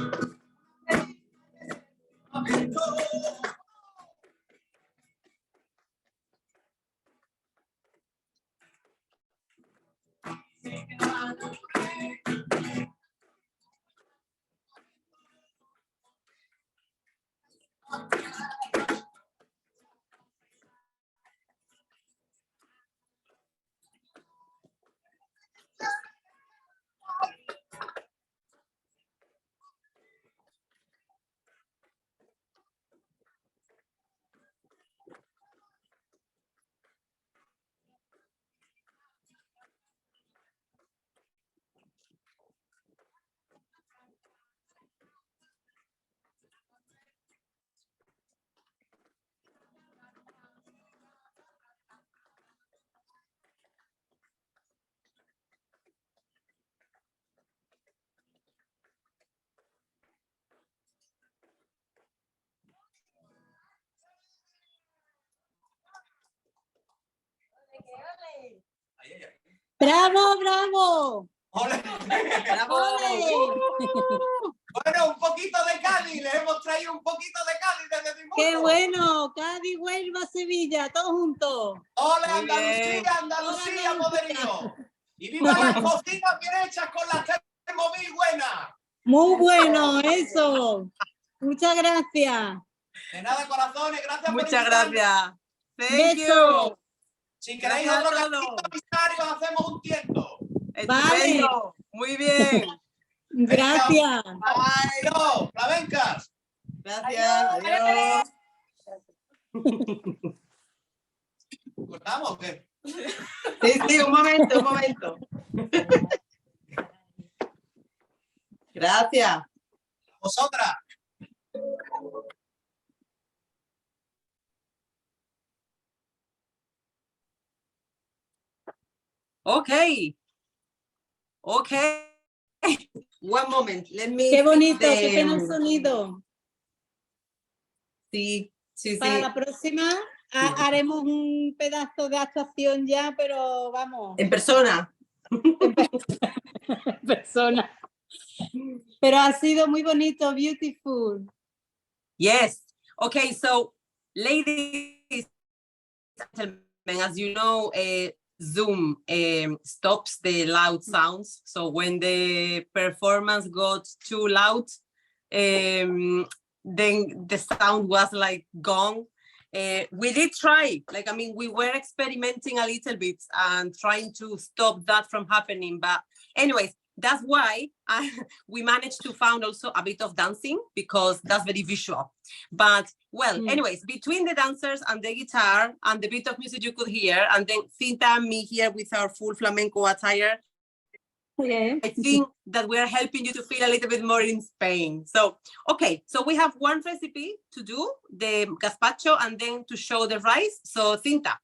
Bravo, bravo. ¡Ole! Ole. Bueno, un poquito de Cádiz, les hemos traído un poquito de Cádiz desde Timbuctú. Qué bueno, Cádiz, Huelva, Sevilla, todos juntos. ¡Ole, Muy bien. Andalucía, Andalucía, Hola, poderío! ¡Y viva las cocinas bien hechas con las Thermomix buenas! Muy bueno, eso. Muchas gracias. De nada, corazones, gracias por Muchas invitarme. gracias. Thank you. Besos. Si queréis Gracias a otro todos. cafecito misario, hacemos un tiento. Estupendo. Muy bien. Gracias. Adiós, flamencas. Gracias. Adiós. ¿Cortamos o qué? Sí, un momento, un momento. Gracias. Vosotras. Okay. Okay. One moment. Let me. Qué bonito, fix qué the- pena el sonido. Sí, sí, Para sí. la próxima haremos un pedazo de actuación ya, pero vamos, En persona. en persona. Pero ha sido muy bonito, beautiful. Yes. Okay, so ladies and gentlemen, as you know, Zoom stops the loud sounds. So when the performance got too loud, then the sound was like gone. We did try, like, I mean, we were experimenting a little bit and trying to stop that from happening. But anyways, that's why we managed to find also a bit of dancing, because that's very visual. But well, anyways, between the dancers and the guitar and the bit of music you could hear, and then Cinta and me here with our full flamenco attire, Yeah. I think that we are helping you to feel a little bit more in Spain. So, okay, so we have one recipe to do, the gazpacho, and then to show the rice. So, Cinta,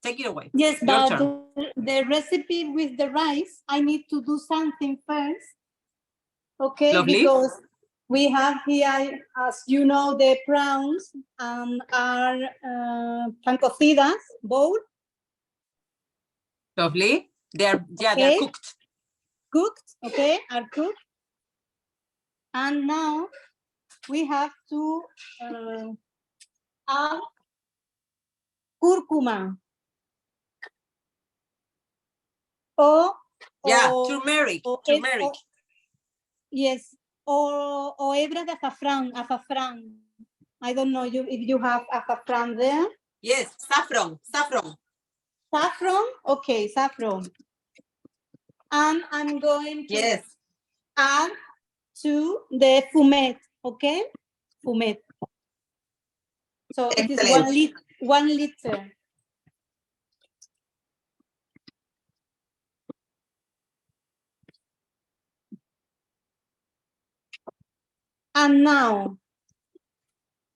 take it away. Yes, Your but turn. the recipe with the rice, I need to do something first. Okay, Lovely. because we have here, as you know, the prawns are pan cocidas bowl, Lovely. They're Okay. cooked. cooked, okay, are cooked. And now we have to add cúrcuma. O, Yeah, o- turmeric, o- turmeric. yes, o hebra de azafrán. I don't know if you have azafrán there. Yes, saffron, saffron. Saffron, okay, saffron. And I'm going to Yes. add to the fumet, okay? Fumet. So it is Excellent. 1 liter. And now,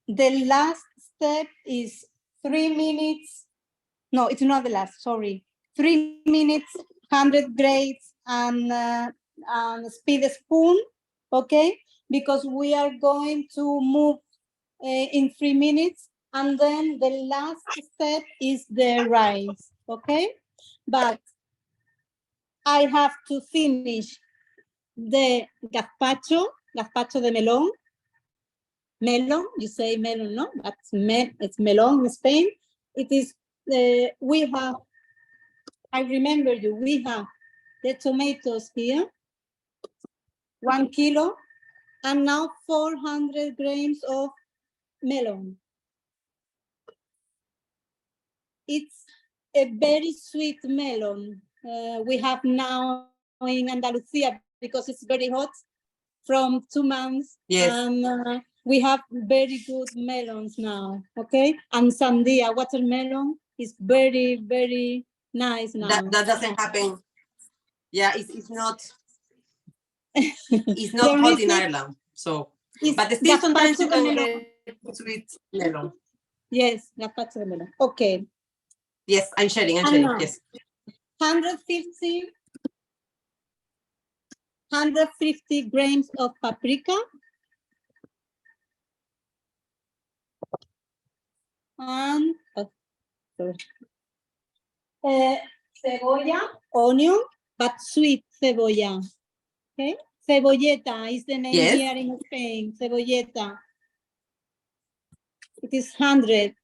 the last step is 3 minutes. No, it's not the last, sorry. 3 minutes, 100 grades, and speed spoon, okay? Because we are going to move in 3 minutes, and then the last step is the rice, okay? But I have to finish the gazpacho de melón. Melon, you say melon, no? That's it's melon in Spain. It is, we have, I remember you, we have the tomatoes here, 1 kilo, and now 400 grams of melon. It's a very sweet melon. We have now in Andalusia because it's very hot from 2 months. Yes. And we have very good melons now, okay? And sandia, watermelon, is very, very nice now. That doesn't happen. Yeah, it's not The hot in reason Ireland. So, is but still sometimes you gazpacho de can melón. get sweet melon. Yes, gazpacho de melón. Okay. Yes, I'm sharing, Now, yes. 150 grams of paprika. And cebolla, onion, but sweet cebolla. Okay, cebolleta is the name Yes. here in Spain. Cebolleta. It is 100.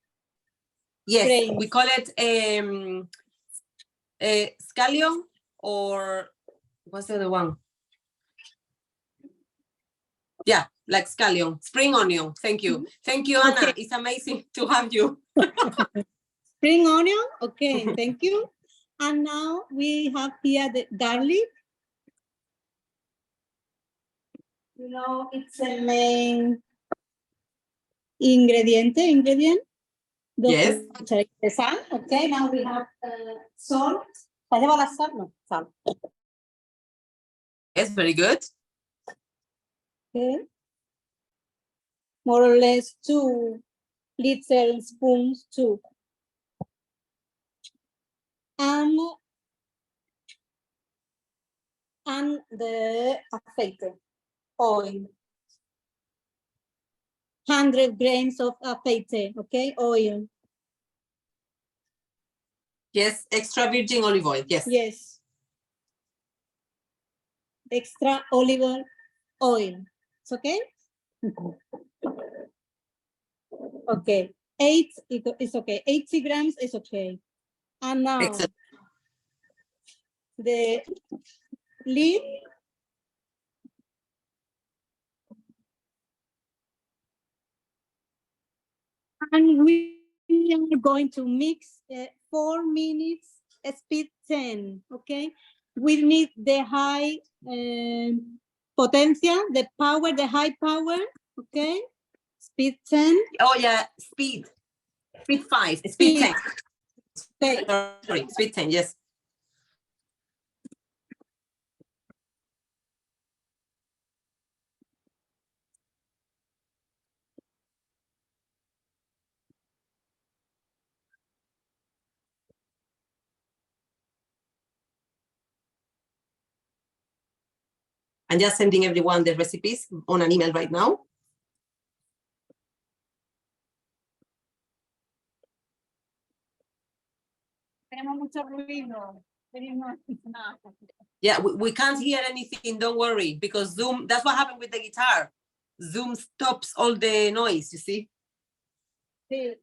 Yes, Grains. we call it scallion, or what's the other one? Yeah, like scallion, spring onion. Thank you. Thank you, Anna. Okay. It's amazing to have you. Spring onion, okay, thank you. And now we have here the garlic. You know, it's a main ingredient. Yes. Sal, okay, now we have salt. ¿Te lleva la sal? No, sal. Yes, very good. Okay. More or less 2 little spoons too. And the aceite, oil. 100 grams of aceite, okay, oil. Yes, extra virgin olive oil. Yes. Yes. Extra olive oil. It's okay? Okay. 8 is okay. 80 grams is okay. And now Excellent. the lid. And we are going to mix 4 minutes, speed 10, okay? We need the high potencia, the power, the high power, okay? Speed 10. Oh yeah, speed 5, speed 10. Okay. Sorry, speed 10, yes. I'm just sending everyone the recipes on an email right now. Tenemos mucho ruido. Yeah, we can't hear anything, don't worry, because Zoom, that's what happened with the guitar. Zoom stops all the noise, you see? Sí.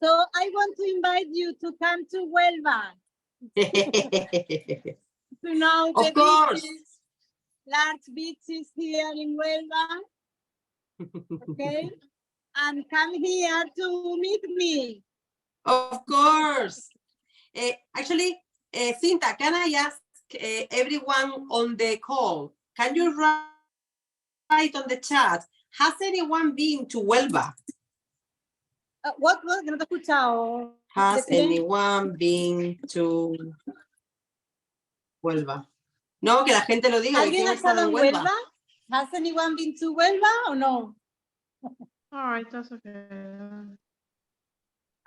So I want to invite you to come to Huelva to know Of the course. beaches, large beaches here in Huelva. Okay, and come here to meet me. Of course. Actually, Cinta, can I ask everyone on the call, can you write on the chat, has anyone been to Huelva? What? No te he escuchado. Has Decide. anyone been to Huelva? No, que la gente lo diga. ¿Alguien ha estado en Huelva? Has anyone been to Huelva or no? All right, that's okay.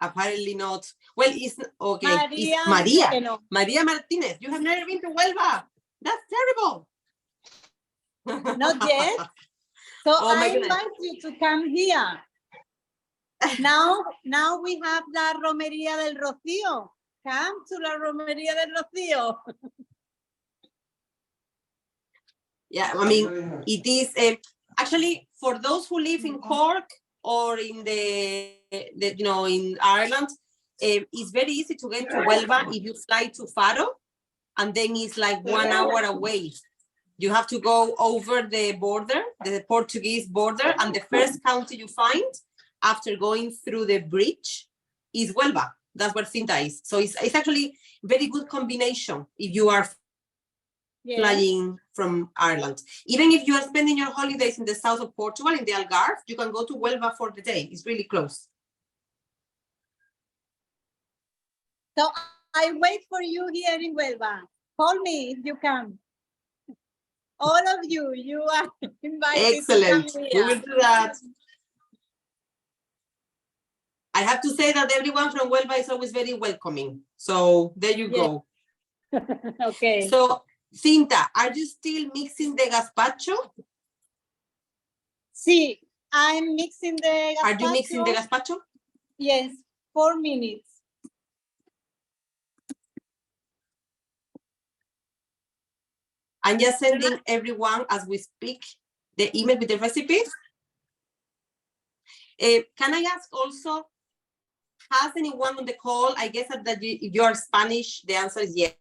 Apparently not. Well, it's okay. Maria, It's Maria. que no. Maria Martinez. You have never been to Huelva. That's terrible. Not yet. So Oh my I goodness. invite you to come here. Now we have la Romería del Rocío. Come to la Romería del Rocío. Yeah, I mean, it is actually for those who live in Cork or in the in Ireland, it's very easy to get to Huelva if you fly to Faro, and then it's like 1 hour away. You have to go over the border, the Portuguese border, and the first county you find after going through the bridge is Huelva. That's where Cinta is. So it's actually very good combination if you are flying from Ireland. Even if you are spending your holidays in the south of Portugal, in the Algarve, you can go to Huelva for the day. It's really close. So I wait for you here in Huelva. Call me if you come. All of you, you are invited. Excellent. To come We here. will do that. I have to say that everyone from Huelva is always very welcoming. So there you go. Okay. So Cinta, are you still mixing the gazpacho? Sí, I'm mixing the gazpacho. Are you mixing the gazpacho? Yes, 4 minutes. I'm just sending everyone as we speak the email with the recipes. Can I ask also, has anyone on the call, I guess that if you are Spanish, the answer is yes.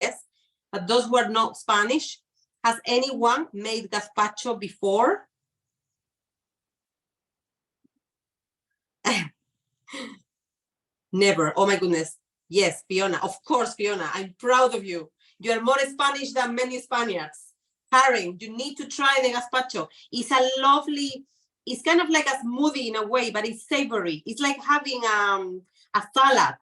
Yes, but those who are not Spanish, has anyone made gazpacho before? Never. Oh my goodness. Yes, Fiona. Of course, Fiona. I'm proud of you. You are more Spanish than many Spaniards. Karen, you need to try the gazpacho. It's a lovely, it's kind of like a smoothie in a way, but it's savory. It's like having a salad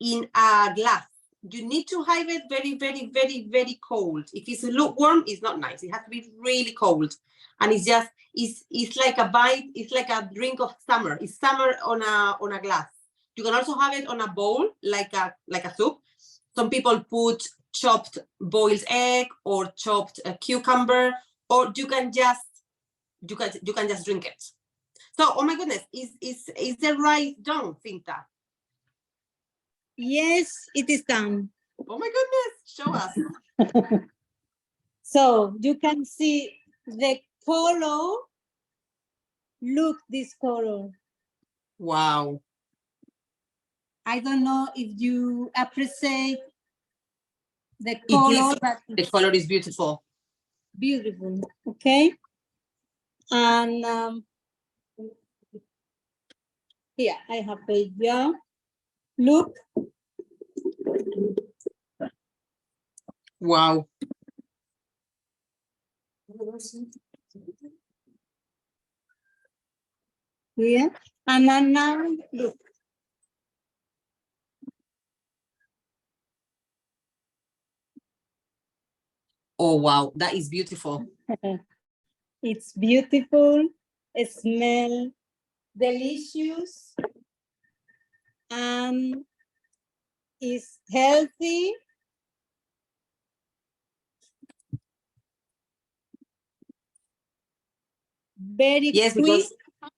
in a glass. You need to have it very, very, very, very cold. If it's lukewarm, it's not nice. It has to be really cold. And it's just, it's like a bite, it's like a drink of summer. It's summer on a glass. You can also have it on a bowl, like a soup. Some people put chopped boiled egg or chopped cucumber, or you can just drink it. So, oh my goodness, is the rice done, Cinta? Yes, it is done. Oh my goodness, show us. So you can see the color. Look, this color. Wow. I don't know if you appreciate the color, but The color is beautiful. beautiful. Okay. And here I have a jar. Look. Wow. Here. And then now look. Oh wow, that is beautiful. It's beautiful. It smells delicious. And it's healthy. Very Yes, quick, because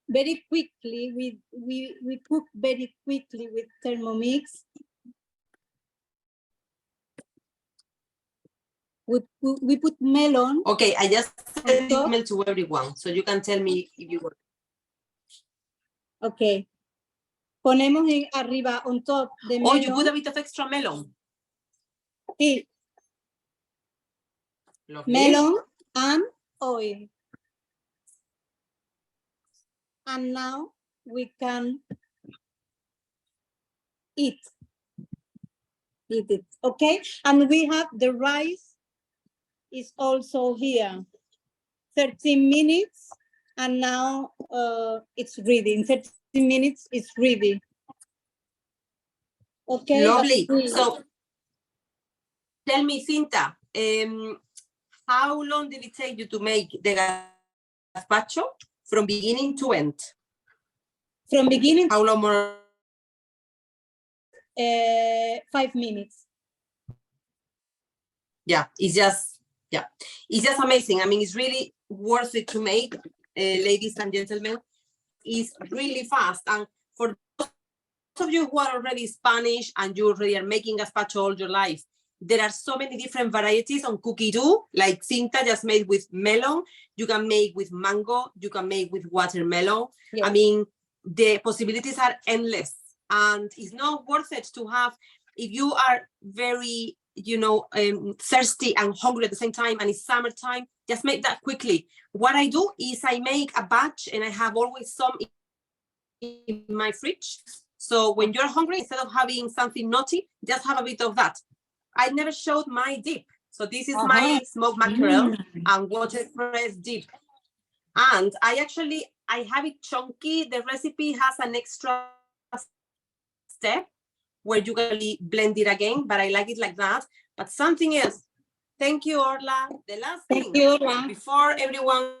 very quickly. We cook very quickly with Thermomix. We put melon. okay, I just sent top. email to everyone, so you can tell me if you want. Okay. Ponemos arriba, on top, the Oh, melon. you put a bit of extra melon. Sí, Lovely. melon and oil. And now we can eat it, okay? And we have the rice is also here. 13 minutes, and now it's ready. In 13 minutes, it's ready. Okay. Lovely. So tell me, Cinta, how long did it take you to make the gazpacho from beginning to end? From beginning, How long more? 5 minutes. Yeah, it's just amazing. I mean, it's really worth it to make, ladies and gentlemen. It's really fast. And for those of you who are already Spanish and you already are making gazpacho all your life, there are so many different varieties on cookie dough, like Cinta just made with melon. You can make with mango. You can make with watermelon. Yes. I mean, the possibilities are endless. And it's not worth it to have, if you are very, thirsty and hungry at the same time, and it's summertime, just make that quickly. What I do is I make a batch, and I have always some in my fridge. So when you're hungry, instead of having something naughty, just have a bit of that. I never showed my dip. So this is my smoked mackerel and watercress dip. And I have it chunky. The recipe has an extra step where you can blend it again, but I like it like that. But something else. Thank you, Orla. The last thing, before everyone,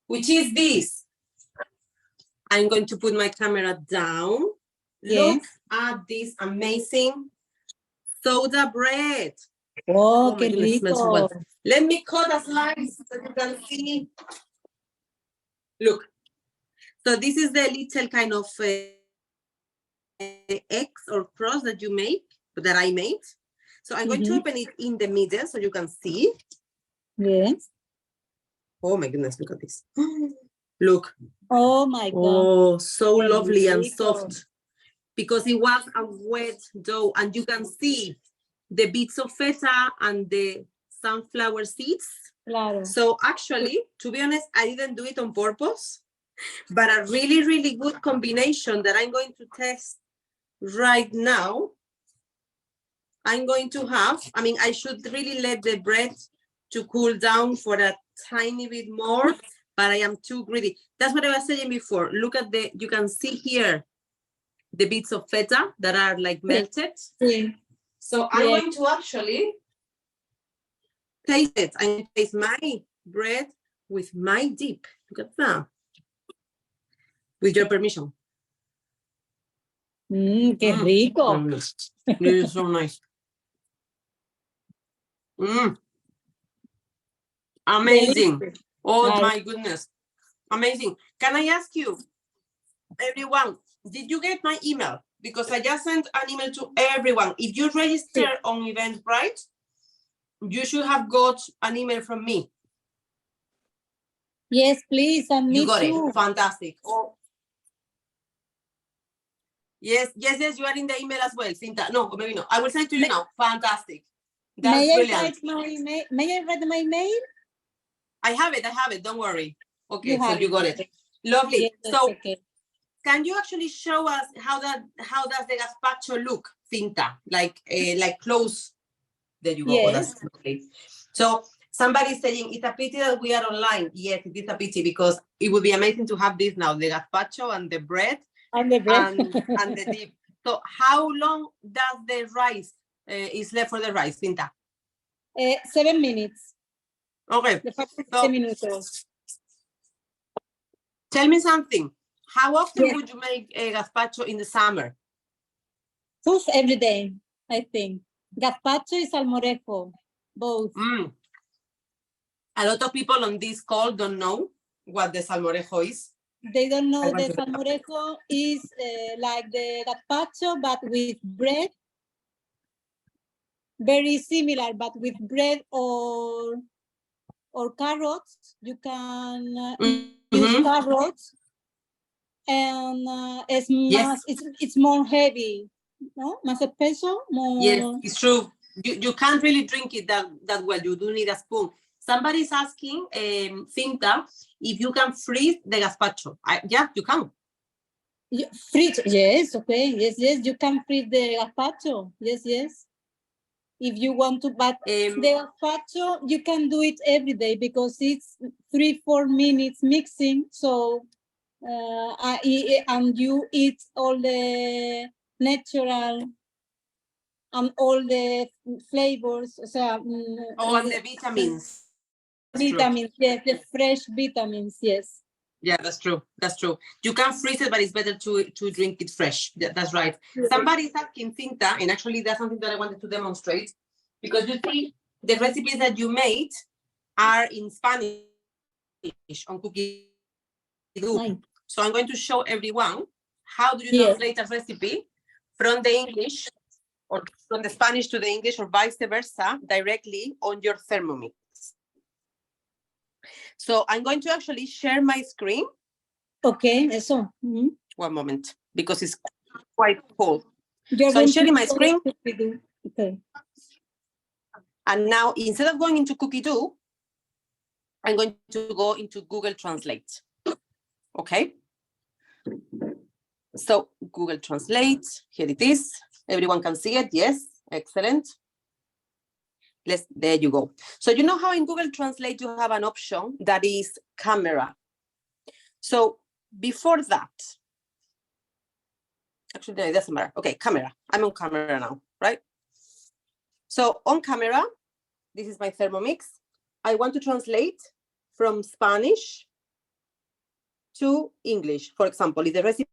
which is this. I'm going to put my camera down. Yes. Look at this amazing soda bread. Oh, my qué goodness, smells so rico. well. Let me cut a slice so you can see. Look. So this is the little kind of X or cross that I made. So I'm going to open it in the middle so you can see. Yes. Oh my goodness, look at this. Look. Oh my God. Oh, so Qué lovely and rico. soft. Because it was a wet dough, and you can see the bits of feta and the sunflower seeds. Claro. So actually, to be honest, I didn't do it on purpose, but a really, really good combination that I'm going to test right now. I'm going to have, I should really let the bread to cool down for a tiny bit more, but I am too greedy. That's what I was saying before. Look at you can see here the bits of feta that are like melted. Sí. So I'm going to actually taste it. I'm going to taste my bread with my dip. Look at that. With your permission. Qué rico. This is so nice. Amazing. Oh my goodness. Amazing. Can I ask you, everyone, did you get my email? Because I just sent an email to everyone. If you register on Eventbrite, you should have got an email from me. Yes, please. And me You got too. it. Fantastic. Oh. Yes, you are in the email as well, Cinta. No, maybe no. I will send to you now. Fantastic. That's brilliant. May I write my mail? I have it. Don't worry. Okay, You so you got it. Lovely. Yes, So okay. Can you actually show us how does the gazpacho look, Cinta? Like close. There you go. Yes. Oh, that's lovely. So somebody's saying it's a pity that we are online. Yes, it is a pity because it would be amazing to have this now, the gazpacho and the bread. And the bread. And the dip. So how long does the rice is left for the rice, Cinta? 7 minutes. Okay. Le faltan So, 7 minutos. Tell me something. How often would you make a gazpacho in the summer? Every day, I think. Gazpacho y salmorejo, both. A lot of people on this call don't know what the salmorejo is. They don't know the salmorejo is like the gazpacho, but with bread. Very similar, but with bread or carrots. You can use carrots and it's Yes. it's more heavy, no? Más espeso, more. Yes, it's true. You can't really drink it that well. You do need a spoon. Somebody's asking, Cinta, if you can freeze the gazpacho. Yeah, you can. Freeze, yes, okay, yes, you can freeze the gazpacho, yes. If you want to, but the gazpacho, you can do it every day because it's 3-4 minutes mixing. So, and you eat all the natural and all the flavors. So, all the vitamins. Vitamins, yes, the fresh vitamins, yes. Yeah, that's true. That's true. You can freeze it, but it's better to drink it fresh. That's right. Yes. Somebody's asking Cinta, and actually that's something that I wanted to demonstrate, because you see the recipes that you made are in Spanish on Cookie Do. Nice. So I'm going to show everyone how do you Yes. translate a recipe from the English or from the Spanish to the English or vice versa directly on your Thermomix. So I'm going to actually share my screen. Okay, eso. Mm-hmm. One moment, because it's quite cold. You're So I'm going sharing to my screen. Okay. And now, instead of going into Cookie Do, I'm going to go into Google Translate. Okay. So Google Translate, here it is. Everyone can see it. Yes, excellent. There you go. So you know how in Google Translate you have an option that is camera. So before that, actually it doesn't matter. Okay, camera. I'm on camera now, right? So on camera, this is my Thermomix. I want to translate from Spanish to English. For example, if the recipe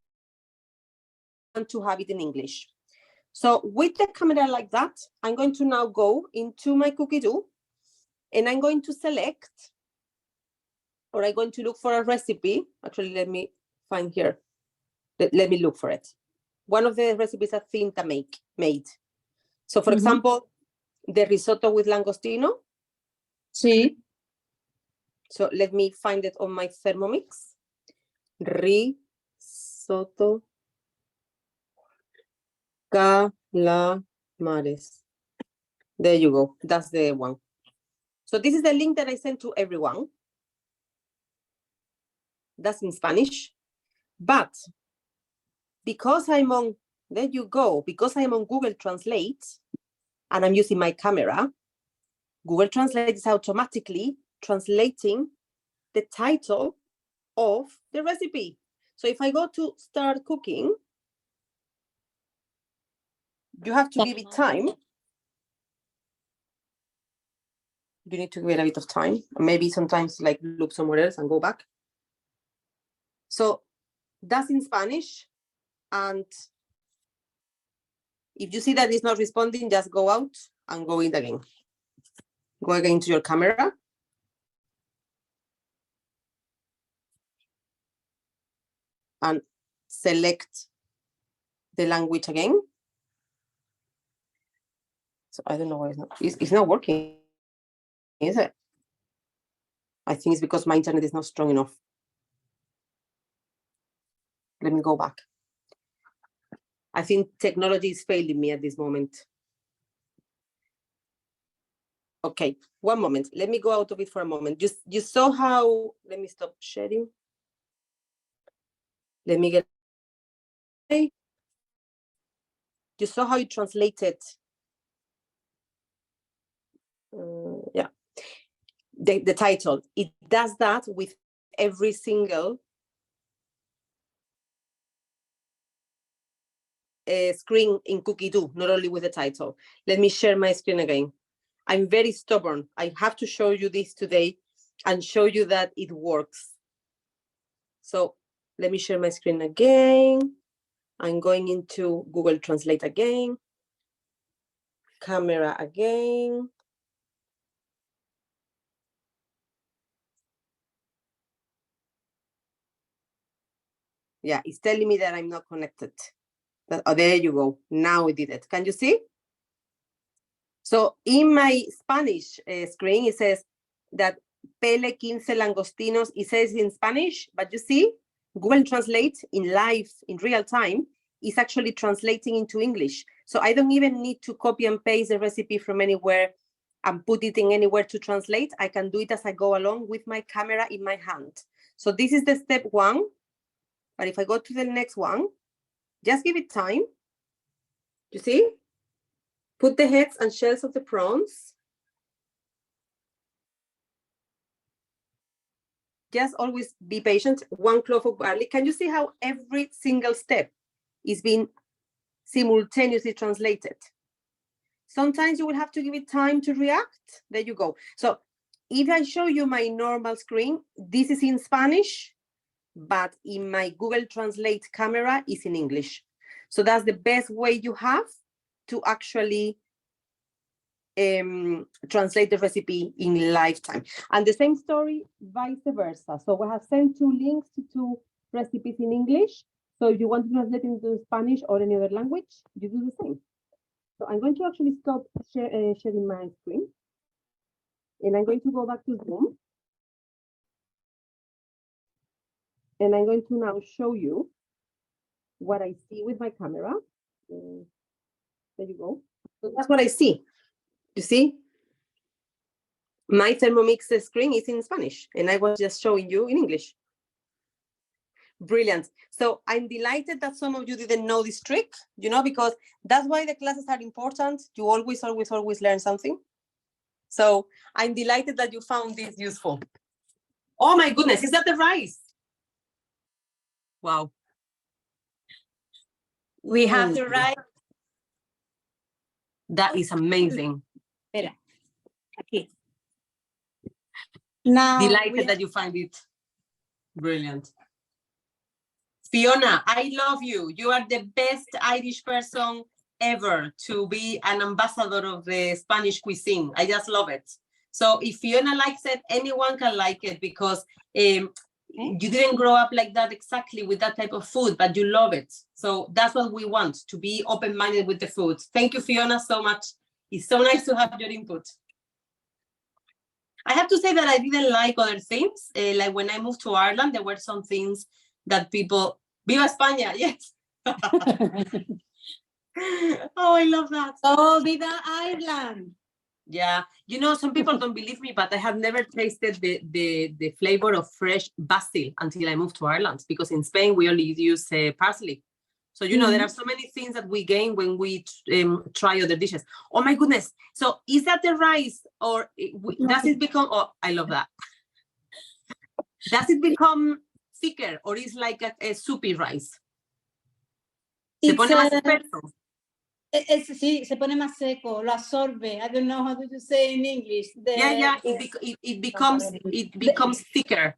I want to have it in English. So with the camera like that, I'm going to now go into my Cookie Do, and I'm going to select, or I'm going to look for a recipe. Actually, let me find here. Let me look for it. One of the recipes that Cinta made. So for example, the risotto with langostino. Sí. So let me find it on my Thermomix. Risotto calamares. There you go. That's the one. So this is the link that I sent to everyone. That's in Spanish. But because I'm on, there you go, because I'm on Google Translate and I'm using my camera, Google Translate is automatically translating the title of the recipe. So if I go to start cooking, you have to give it time. You need to give it a bit of time. Maybe sometimes like look somewhere else and go back. So that's in Spanish. And if you see that it's not responding, just go out and go in again. Go again to your camera. And select the language again. So I don't know why it's not working, is it? I think it's because my internet is not strong enough. Let me go back. I think technology is failing me at this moment. Okay, one moment. Let me go out of it for a moment. You saw how, let me stop sharing. Let me get, you saw how you translated. Yeah, the title. It does that with every single screen in Cookie Do, not only with the title. Let me share my screen again. I'm very stubborn. I have to show you this today and show you that it works. So let me share my screen again. I'm going into Google Translate again. Camera again. Yeah, it's telling me that I'm not connected. Oh, there you go. Now we did it. Can you see? So in my Spanish screen, it says that pele 15 langostinos. It says in Spanish, but you see, Google Translate in live, in real time, is actually translating into English. So I don't even need to copy and paste the recipe from anywhere and put it in anywhere to translate. I can do it as I go along with my camera in my hand. So this is the step 1. But if I go to the next one, just give it time. You see? Put the heads and shells of the prawns. Just always be patient. 1 clove of garlic. Can you see how every single step is being simultaneously translated? Sometimes you will have to give it time to react. There you go. So if I show you my normal screen, this is in Spanish, but in my Google Translate camera is in English. So that's the best way you have to actually translate the recipe in lifetime. And the same story, vice versa. So we have sent 2 links to 2 recipes in English. So if you want to translate into Spanish or any other language, you do the same. So I'm going to actually stop sharing my screen. And I'm going to go back to Zoom. And I'm going to now show you what I see with my camera. There you go. So that's what I see. You see? My Thermomix screen is in Spanish, and I was just showing you in English. Brilliant. So I'm delighted that some of you didn't know this trick, you know, because that's why the classes are important. You always learn something. So I'm delighted that you found this useful. Oh my goodness, is that the rice? Wow. We have the rice. That is amazing. Espera. Aquí. Now, Delighted that you find it brilliant. Fiona, I love you. You are the best Irish person ever to be an ambassador of the Spanish cuisine. I just love it. So if Fiona likes it, anyone can like it, because you didn't grow up like that exactly with that type of food, but you love it. So that's what we want, to be open-minded with the food. Thank you, Fiona, so much. It's so nice to have your input. I have to say that I didn't like other things. Like when I moved to Ireland, there were some things that people, Viva España, yes. Oh, I love that. Oh, Viva Ireland. Yeah, you know, some people don't believe me, but I have never tasted the flavor of fresh basil until I moved to Ireland, because in Spain we only use parsley. So, you know, there are so many things that we gain when we try other dishes. Oh my goodness. So is that the rice, or does it become, oh, I love that. Does it become thicker, or is like a soupy rice? Se pone más espeso. Sí, se pone más seco, lo absorbe. I don't know how to say in English. It becomes thicker.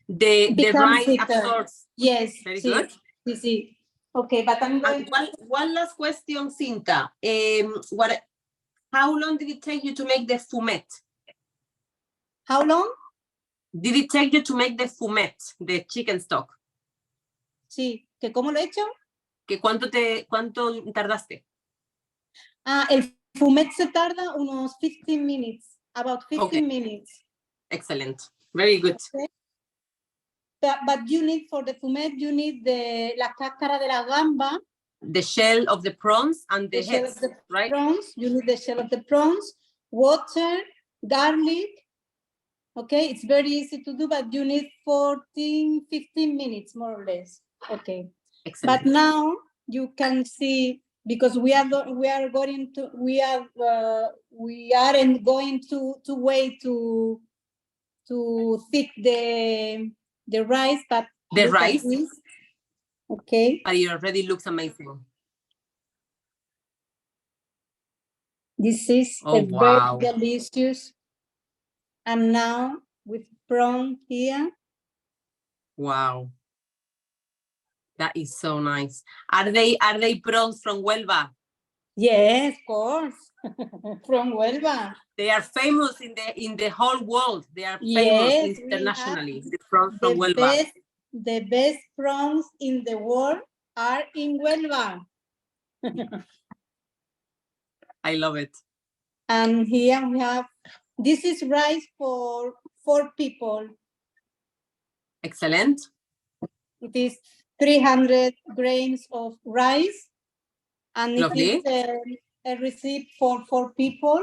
The rice thicker. Absorbs. Yes. Very good. Sí. Okay, but I'm going. One last question, Cinta. How long did it take you to make the fumet? How long? Did it take you to make the fumet, the chicken stock? Sí. ¿Que cómo lo he hecho? ¿Que cuánto tardaste? El fumet se tarda unos 15 minutes, about 15 minutes. Excellent. Very good. Okay. But you need, for the fumet, you need la cáscara de la gamba. The shell of the prawns and the heads, right? Prawns. You need the shell of the prawns, water, garlic. Okay, it's very easy to do, but you need 14, 15 minutes, more or less. Okay. Excellent. But now you can see, because we aren't going to wait to thick the rice, but the rice. Okay. But it already looks amazing. This is very delicious. And now with prawn here. Wow. That is so nice. Are they prawns from Huelva? Yes, of course. From Huelva. They are famous in the whole world. They are famous internationally. The prawns from Huelva. The best prawns in the world are in Huelva. I love it. And here we have, this is rice for 4 people. Excellent. It is 300 grains of rice, and Lovely. it is a recipe for 4 people.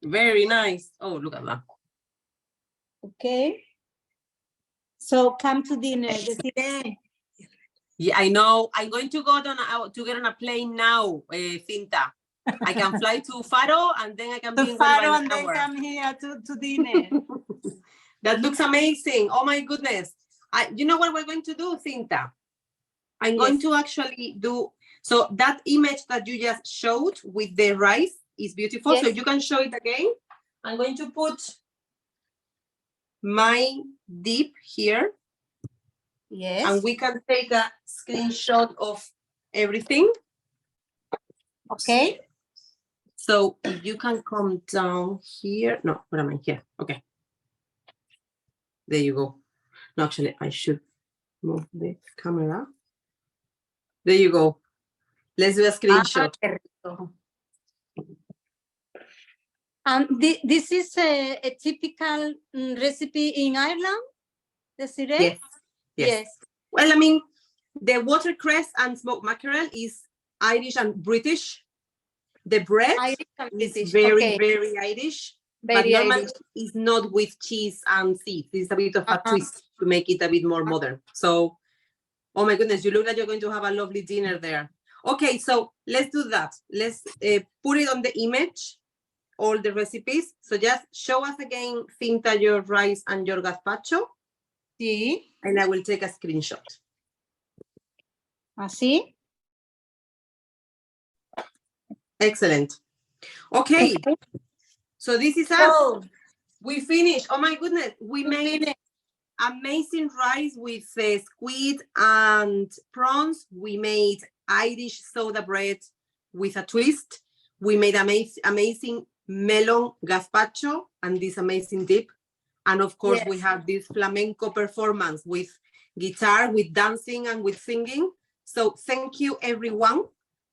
Very nice. Oh, look at that. Okay. So come to dinner. Desiree. Yeah, I know. I'm going to go to get on a plane now, Cinta. I can fly to Faro and then I can be To in Huelva Faro in and an then hour. come here to dinner. That looks amazing. Oh my goodness. You know what we're going to do, Cinta? I'm going to actually do, so that image that you just showed with the rice is beautiful. So Yes. you can show it again. I'm going to put my dip here Yes. and we can take a screenshot of everything. Okay. So if you can come down here. No, where am I? Here. Okay. There you go. No, actually, I should move the camera. There you go. Let's do a screenshot. And this is a typical recipe in Ireland, Desiree? Yes. Yes. Well, I mean, the watercress and smoked mackerel is Irish and British. The bread Irish and is British. very, Okay. very Irish. But Very normally Irish. it's not with cheese and seeds. It's a bit of a twist to make it a bit more modern. So, oh my goodness, you look like you're going to have a lovely dinner there. Okay, so let's do that. Let's put it on the image, all the recipes. So just show us again, Cinta, your rice and your gazpacho. Sí. And I will take a screenshot. Así. Excellent. Okay. So this is us. So, We finished. Oh my goodness. We made amazing rice with squid and prawns. We made Irish soda bread with a twist. We made amazing melon gazpacho and this amazing dip. And of course, yes. we have this flamenco performance with guitar, with dancing and with singing. So thank you everyone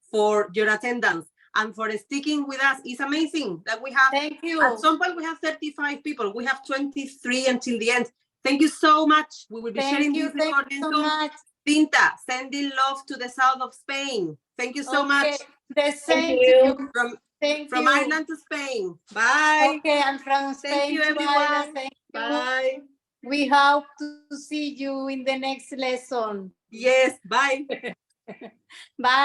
for your attendance and for sticking with us. It's amazing that we have, Thank you. at some point we have 35 people. We have 23 until the end. Thank you so much. We will be sharing this recording so soon. much. Cinta, sending love to the south of Spain. Thank you so much. The same Thank you. to you. From Ireland to Spain. Bye. Okay, I'm from Spain. Thank you, to everyone. Ireland. Thank you. Bye. We hope to see you in the next lesson. Yes, bye. Bye.